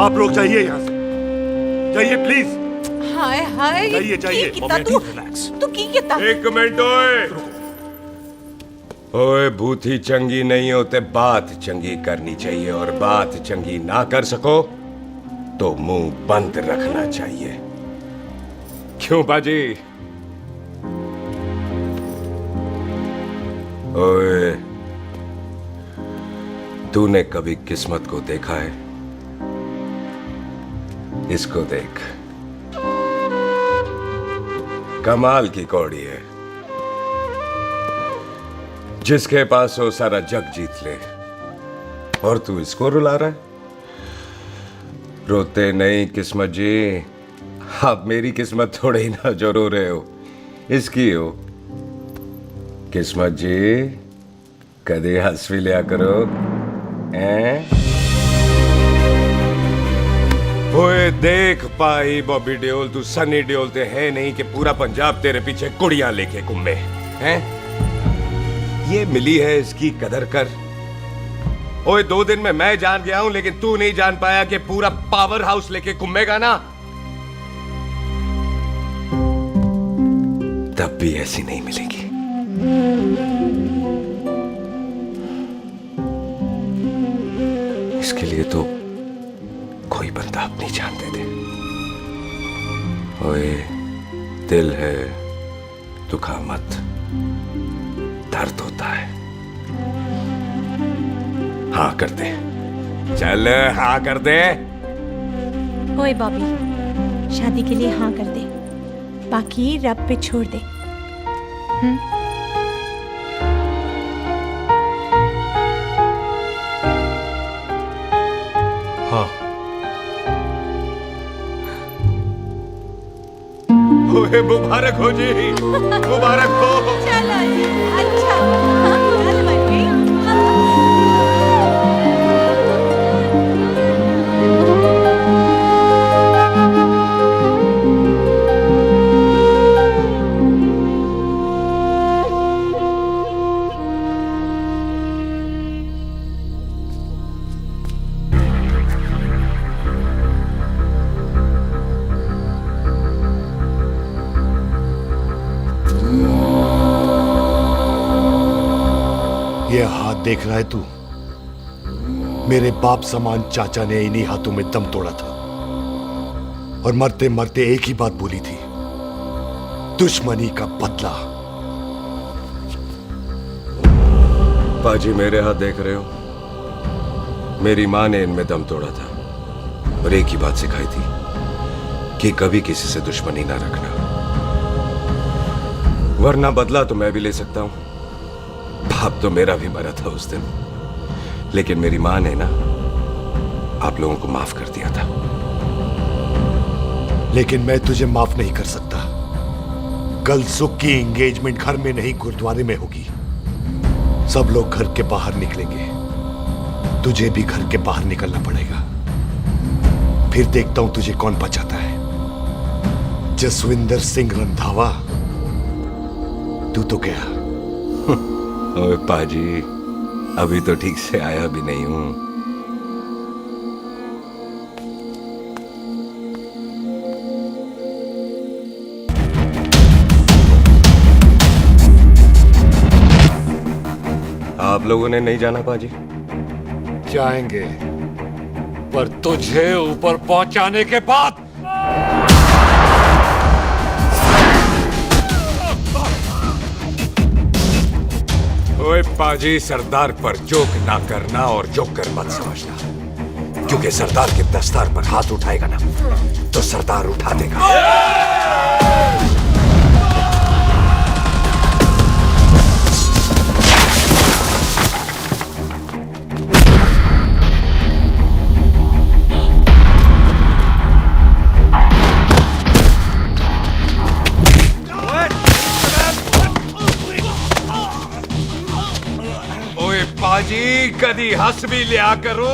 आप लोग जाइए यहाँ से, जाइए प्लीज। हाय हाय, जाइए, जाइए। की कितना तू की कितना? एक मिनट ओए। ओए भूथी चंगी नहीं होते, बात चंगी करनी चाहिए, और बात चंगी ना कर सको तो मुंह बंद रखना चाहिए। क्यों बाजी? ओए तूने कभी किस्मत को देखा है? इसको देख, कमाल की कौड़ी है, जिसके पास हो सारा जग जीत ले, और तू इसको रुला रहा है? रोते नहीं किस्मत जी, आप मेरी किस्मत थोड़े ही ना जो रो रहे हो, इसकी हो। किस्मत जी कदे हंस भी लिया करो, हैं? ओए देख पाई बॉबी देओल, तू सनी देओल ते है नहीं कि पूरा पंजाब तेरे पीछे कुड़ियां लेके घूमे हैं? ये मिली है, इसकी कदर कर। ओए 2 दिन में मैं जान गया हूं, लेकिन तू नहीं जान पाया कि पूरा पावर हाउस लेके घूमेगा ना, तब भी ऐसी नहीं मिलेगी। इसके लिए तो कोई बंदा अपनी जान दे दे। ओए दिल है, दुखा मत, दर्द होता है। हाँ कर दे, चल हाँ कर दे। ओए बॉबी, शादी के लिए हाँ कर दे, बाकी रब पे छोड़ दे। हाँ। ओए मुबारक हो जी, मुबारक हो। चलो जी, अच्छा चल बन गई। ये हाथ देख रहा है तू? मेरे बाप समान चाचा ने इन्हीं हाथों में दम तोड़ा था और मरते मरते एक ही बात बोली थी, दुश्मनी का बदला। पाजी मेरे हाथ देख रहे हो? मेरी माँ ने इनमें दम तोड़ा था और एक ही बात सिखाई थी कि कभी किसी से दुश्मनी ना रखना, वरना बदला तो मैं भी ले सकता हूं। बाप तो मेरा भी मरा था उस दिन, लेकिन मेरी माँ ने ना आप लोगों को माफ कर दिया था। लेकिन मैं तुझे माफ नहीं कर सकता। कल सुख की एंगेजमेंट घर में नहीं गुरुद्वारे में होगी। सब लोग घर के बाहर निकलेंगे, तुझे भी घर के बाहर निकलना पड़ेगा। फिर देखता हूं तुझे कौन बचाता है। जसविंदर सिंह रंधावा, तू तो गया। ओए पाजी, अभी तो ठीक से आया भी नहीं हूं। आप लोगों ने नहीं जाना पाजी? जाएंगे, पर तुझे ऊपर पहुंचाने के बाद। ओए पाजी, सरदार पर जोक ना करना और जोक कर मत समझना, क्योंकि सरदार के दस्तार पर हाथ उठाएगा ना तो सरदार उठा देगा। पाजी, कदी हंस भी लिया करो।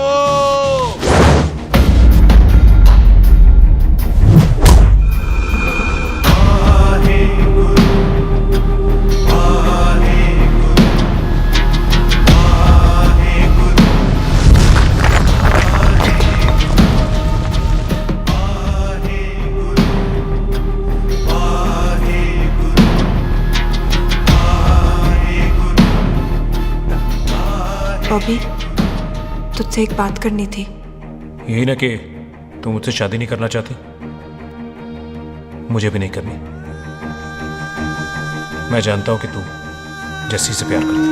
बॉबी, तुझसे एक बात करनी थी। यही ना कि तुम मुझसे शादी नहीं करना चाहती? मुझे भी नहीं करनी। मैं जानता हूं कि तू जस्सी से प्यार करती है।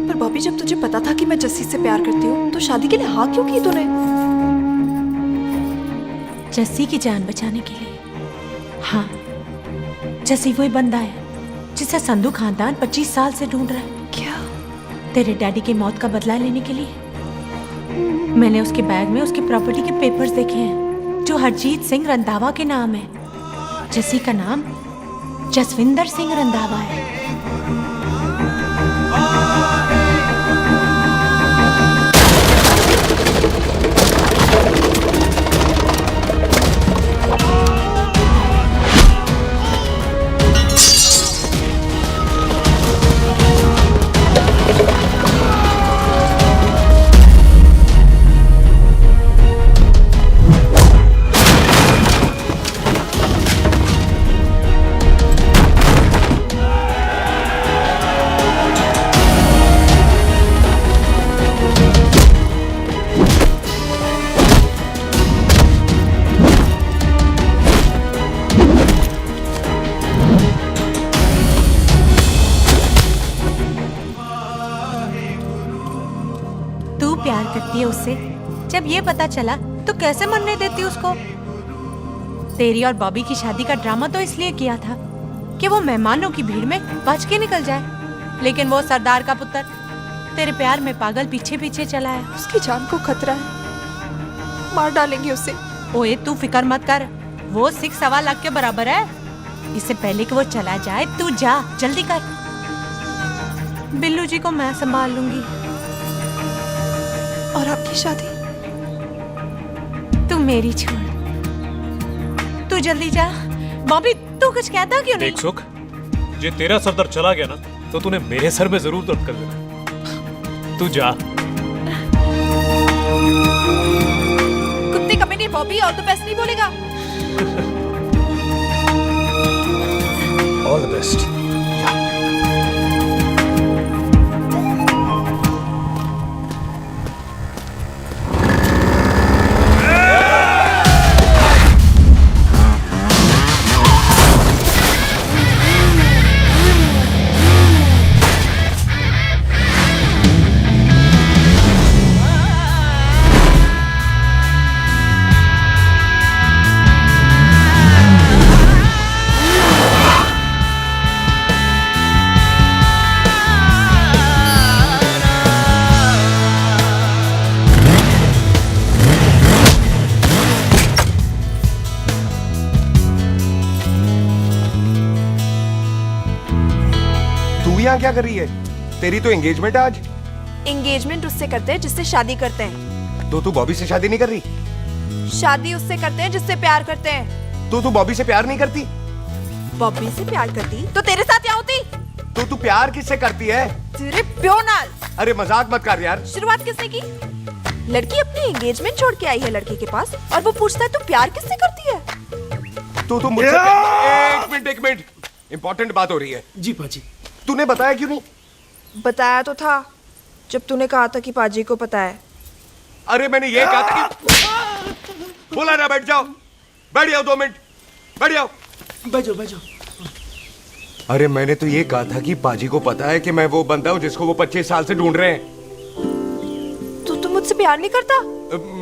पर बॉबी, जब तुझे पता था कि मैं जस्सी से प्यार करती हूँ तो शादी के लिए हाँ क्यों की तूने? जस्सी की जान बचाने के लिए। हाँ, जस्सी वही बंदा है जिसे संधू खानदान 25 साल से ढूंढ रहा है। क्या? तेरे डैडी की मौत का बदला लेने के लिए। मैंने उसके बैग में उसकी प्रॉपर्टी के पेपर्स देखे हैं जो हरजीत सिंह रंधावा के नाम है। जस्सी का नाम जसविंदर सिंह रंधावा है। प्यार करती है उससे। जब ये पता चला तो कैसे मरने देती उसको? तेरी और बॉबी की शादी का ड्रामा तो इसलिए किया था कि वो मेहमानों की भीड़ में बच के निकल जाए, लेकिन वो सरदार का पुत्र तेरे प्यार में पागल पीछे पीछे चला है। उसकी जान को खतरा है, मार डालेंगे उसे। ओए तू फिक्र मत कर, वो 6.25 लाख के बराबर है। इससे पहले कि वो चला जाए तू जा, जल्दी कर। बिल्लू जी को मैं संभाल लूंगी। और आपकी शादी? तू मेरी छोड़, तू जल्दी जा। बॉबी तू कुछ कहता क्यों नहीं? देख सुख, जे तेरा सरदार चला गया ना तो तूने मेरे सर में जरूर दर्द कर देना। तू जा। कुत्ते कमीने बॉबी, और तो पैसे नहीं बोलेगा। All the best. यहाँ क्या कर रही है? तेरी तो एंगेजमेंट है आज। एंगेजमेंट उससे करते हैं जिससे शादी करते हैं। तो तू बॉबी से शादी नहीं कर रही? शादी उससे करते हैं जिससे प्यार करते हैं। तो तू बॉबी से प्यार नहीं करती? बॉबी से प्यार करती तो तेरे साथ क्या होती? तो तू प्यार किससे करती है? तेरे प्यो नाल। अरे मजाक मत कर यार। शुरुआत किसने की? लड़की अपनी एंगेजमेंट छोड़ के आई है लड़के के पास और वो पूछता है तू प्यार किससे करती है? तो मुझसे एक मिनट इंपॉर्टेंट बात हो रही है। जी पाजी। तूने बताया क्यों नहीं? बताया तो था जब तूने कहा था कि पाजी को पता है। अरे मैंने ये कहा था कि बोला ना बैठ जाओ 2 मिनट बैठ जाओ। बैठो। अरे मैंने तो ये कहा था कि पाजी को पता है कि मैं वो बंदा हूँ जिसको वो 25 साल से ढूंढ रहे हैं। तो तू मुझसे प्यार नहीं करता?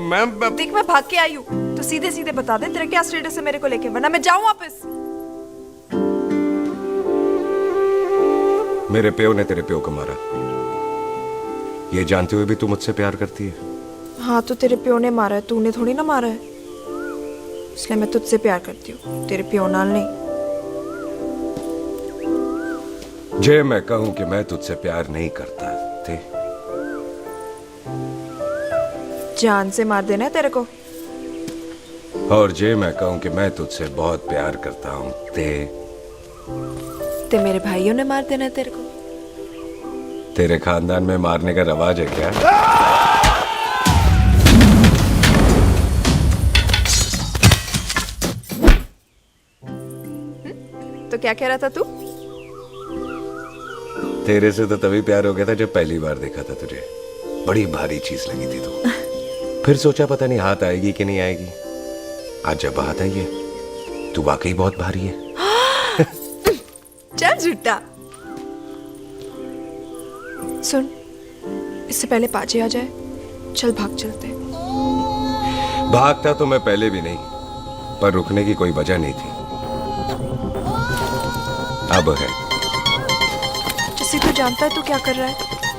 मैं देख मैं भाग के आई हूँ तो सीधे सीधे बता दे तेरा क्या स्टेटस है मेरे को लेके, वरना मैं जाऊँ वापस। मेरे प्यो ने तेरे प्यो को मारा, ये जानते हुए भी तू मुझसे प्यार करती है? हाँ तो तेरे प्यो ने मारा है, तूने थोड़ी ना मारा है, इसलिए मैं तुझसे प्यार करती हूँ, तेरे प्यो नाल नहीं। जे मैं कहूं कि मैं तुझसे प्यार नहीं करता थे, जान से मार देना है तेरे को। और जे मैं कहूं कि मैं तुझसे बहुत प्यार करता हूं ते मेरे भाइयों ने मार देना है तेरे को। तेरे खानदान में मारने का रवाज है क्या? तो क्या कह रहा था तू? तेरे से तो तभी प्यार हो गया था जब पहली बार देखा था तुझे। बड़ी भारी चीज लगी थी तू। फिर सोचा पता नहीं हाथ आएगी कि नहीं आएगी। आज जब हाथ आई है तू वाकई बहुत भारी है। चल झूठा। सुन, इससे पहले पाजी आ जाए, चल भाग चलते। भागता तो मैं पहले भी नहीं, पर रुकने की कोई वजह नहीं थी। अब है। जैसे तू जानता है तू क्या कर रहा है।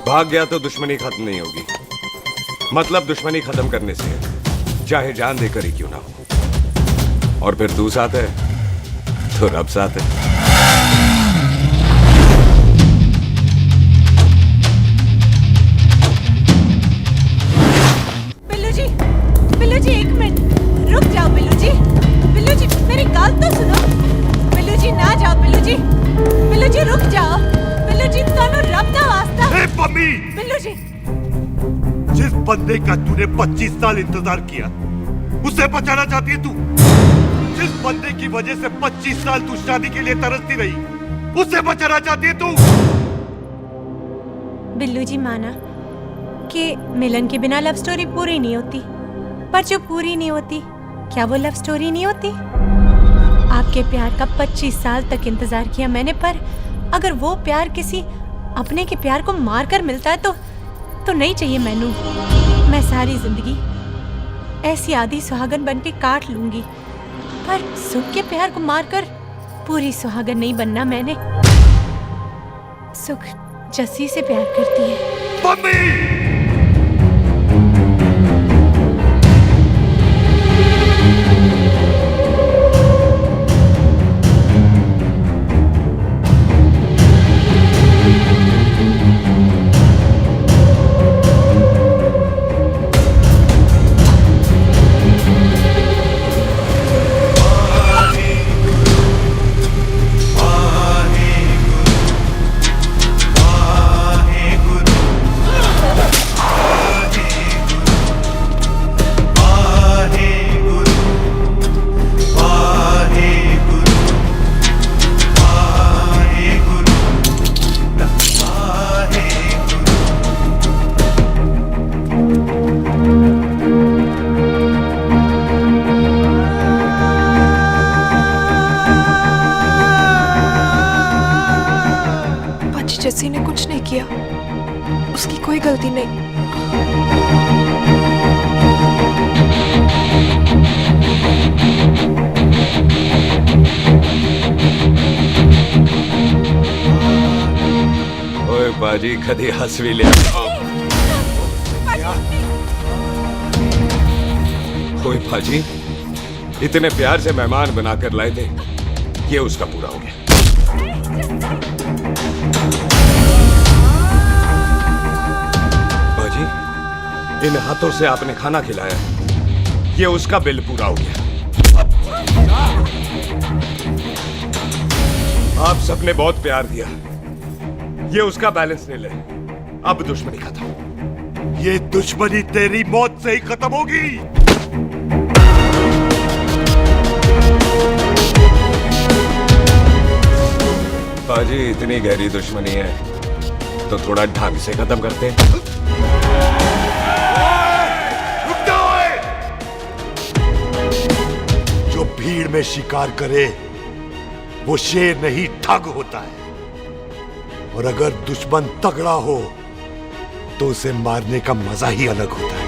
भाग गया तो दुश्मनी खत्म नहीं होगी। मतलब दुश्मनी खत्म करने से है, चाहे जान देकर ही क्यों ना हो। और फिर तू साथ है तो रब साथ है। बिल्लू जी 1 मिनट रुक जाओ। बिल्लू जी मेरी बात तो सुनो। बिल्लू जी ना जाओ। बिल्लू जी रुक जाओ। बिल्लू जी दोनों रब दा वास्ता। ए पम्मी! बिल्लू जी, जिस बंदे का तूने 25 साल इंतजार किया उसे बचाना चाहती है तू। जिस बंदे की वजह से 25 साल तू शादी के लिए तरसती रही उसे बचाना चाहती है तू। बिल्लू जी माना कि मिलन के बिना लव स्टोरी पूरी नहीं होती, पर जो पूरी नहीं होती क्या वो लव स्टोरी नहीं होती? आपके प्यार का 25 साल तक इंतजार किया मैंने, पर अगर वो प्यार किसी अपने के प्यार को मार कर मिलता है तो नहीं चाहिए मैनू। मैं सारी जिंदगी ऐसी आधी सुहागन बन के काट लूंगी, पर सुख के प्यार को मारकर पूरी सुहागन नहीं बनना मैंने। सुख जस्सी से प्यार करती है। जस्सी ने कुछ नहीं किया, उसकी कोई गलती नहीं। ओए बाजी कदी हंस भी ले। ओए बाजी इतने प्यार से मेहमान बनाकर लाए थे, ये उसका पूरा हो गया। इन हाथों से आपने खाना खिलाया, ये उसका बिल पूरा हो गया। आप सबने बहुत प्यार दिया, ये उसका बैलेंस ले ले। अब दुश्मनी खत्म। ये दुश्मनी तेरी मौत से ही खत्म होगी। बाजी, इतनी गहरी दुश्मनी है तो थोड़ा ढंग से खत्म करते हैं। रुक जाओ! जो भीड़ में शिकार करे वो शेर नहीं ठग होता है, और अगर दुश्मन तगड़ा हो तो उसे मारने का मजा ही अलग होता है।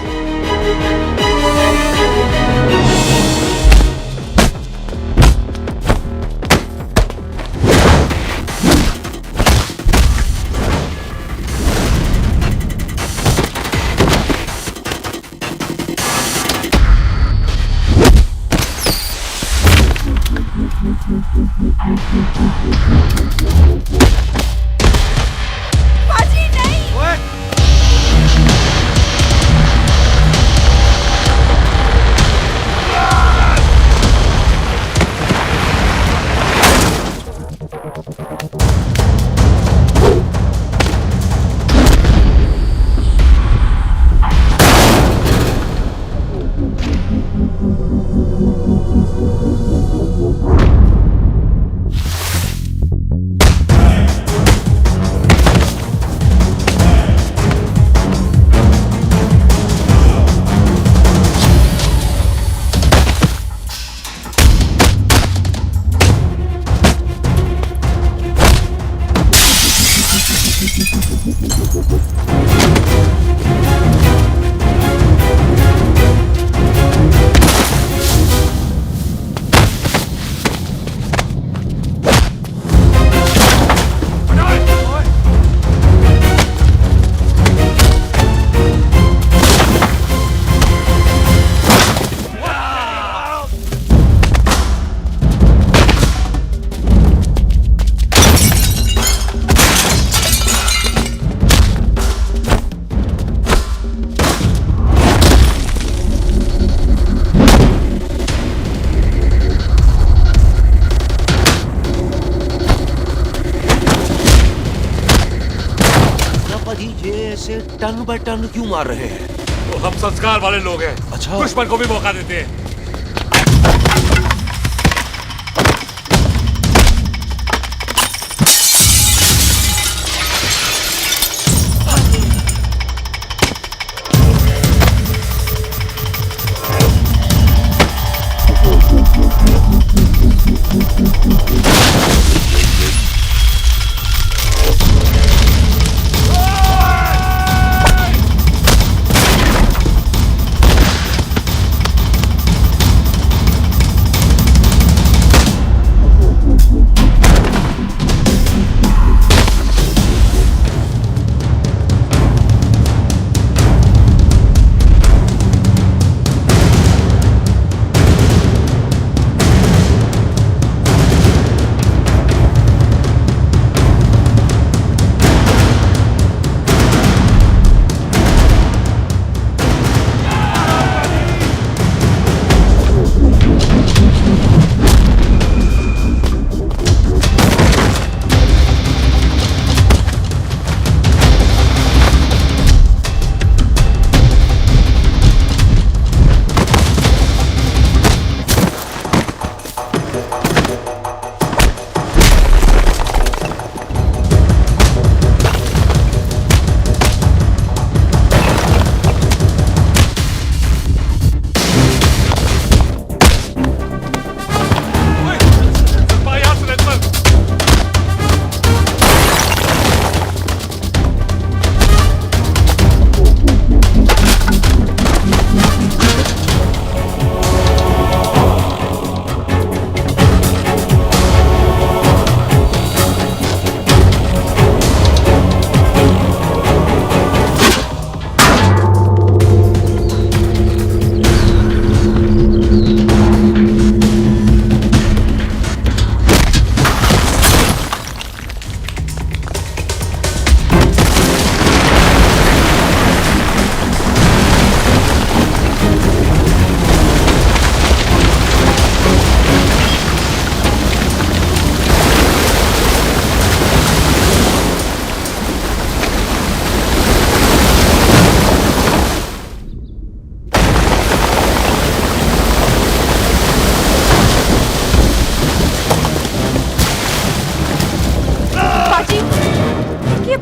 बाजी नहीं। टन बाय टन क्यों मार रहे हैं? तो हम संस्कार वाले लोग हैं। अच्छा। दुश्मन को भी मौका देते हैं।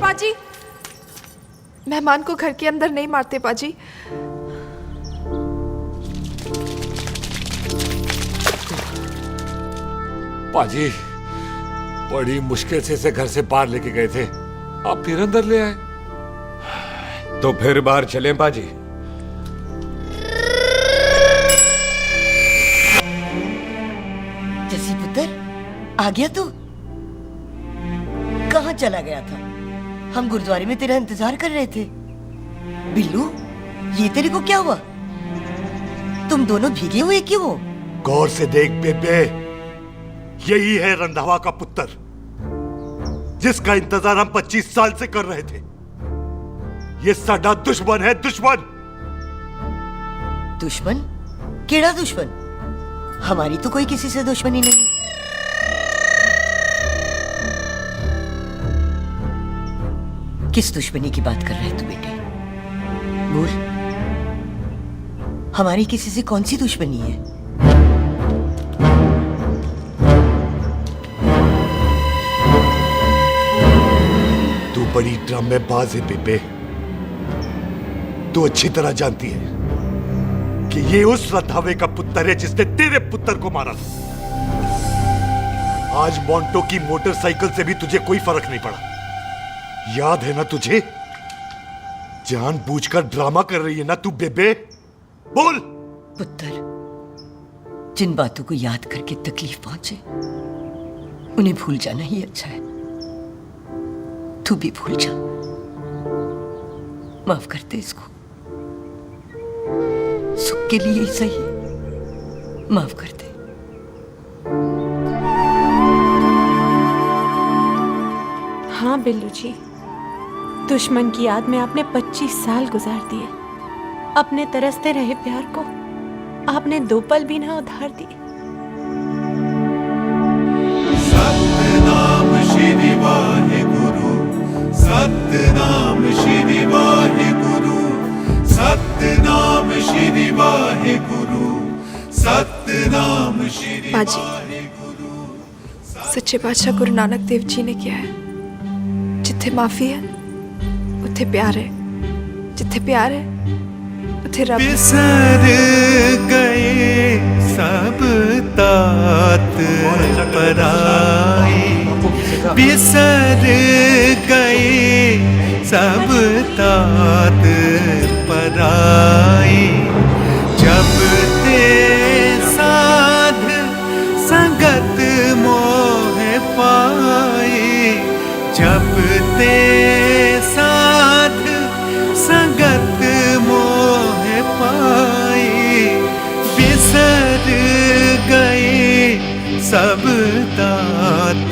पाजी। मेहमान को घर के अंदर नहीं मारते पाजी। पाजी, बड़ी मुश्किल से इसे घर से बाहर लेके गए थे, आप फिर अंदर ले आए। तो फिर बाहर चलें पाजी। जसी पुत्र, आ गया तू? कहाँ चला गया था? हम गुरुद्वारे में तेरा इंतजार कर रहे थे। बिल्लू, ये तेरे को क्या हुआ? तुम दोनों भीगे हुए क्यों हो? गौर से देख बेबे, यही है रंधावा का पुत्र, जिसका इंतजार हम 25 साल से कर रहे थे। ये साडा दुश्मन है, दुश्मन। दुश्मन? केड़ा दुश्मन? हमारी तो कोई किसी से दुश्मनी नहीं। किस दुश्मनी की बात कर रहे तू बेटे? बोल, हमारी किसी से कौन सी दुश्मनी है? तू बड़ी ड्रामेबाज है बेबे। तू अच्छी तरह जानती है कि ये उस रंधावे का पुत्र है जिसने तेरे पुत्र को मारा था। आज मोंटो की मोटरसाइकिल से भी तुझे कोई फर्क नहीं पड़ा। याद है ना तुझे? जानबूझकर ड्रामा कर रही है ना तू बेबे? बोल। पुत्र, जिन बातों को याद करके तकलीफ पहुंचे उन्हें भूल जाना ही अच्छा है। तू भी भूल जा। माफ कर दे इसको, सुख के लिए ही सही, माफ कर दे। हाँ बिल्लू जी, दुश्मन की याद में आपने 25 साल गुजार दिए। अपने तरसते रहे प्यार को आपने 2 पल भी ना उधार दिए। सतनाम श्री वाहेगुरु, सतनाम श्री वाहेगुरु, सतनाम श्री वाहेगुरु, सतनाम श्री पाजी, सच्चे बादशाह गुरु नानक देव जी ने किया है, जिथे माफी है उथे प्यार है, जिथे प्यार है उथे रब। बिसर गए सब तात पराए, बिसर गए सब तात पराए। जब ते साध संगत मोह पाए, जब ते साध संगत मोह पाए, बिसर गए सब तात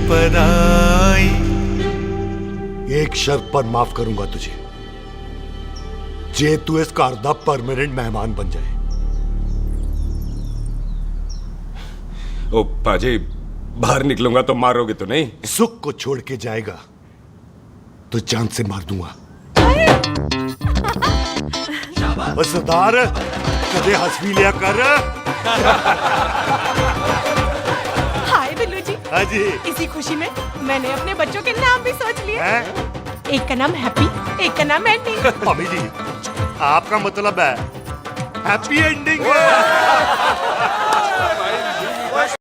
पराए। एक शर्त पर माफ करूंगा तुझे, जे तू इस घर दा परमानेंट मेहमान बन जाए। ओ पाजी, बाहर निकलूंगा तो मारोगे तो नहीं? सुख को छोड़ के जाएगा तो जान से मार दूंगा। सरदार, कदे हंस भी लिया कर। हाय बिल्लू जी। हाँ जी। इसी खुशी में मैंने अपने बच्चों के नाम भी सोच लिए। एक का नाम हैप्पी, एक का नाम एंडिंग। मम्मी जी, आपका मतलब है हैप्पी एंडिंग।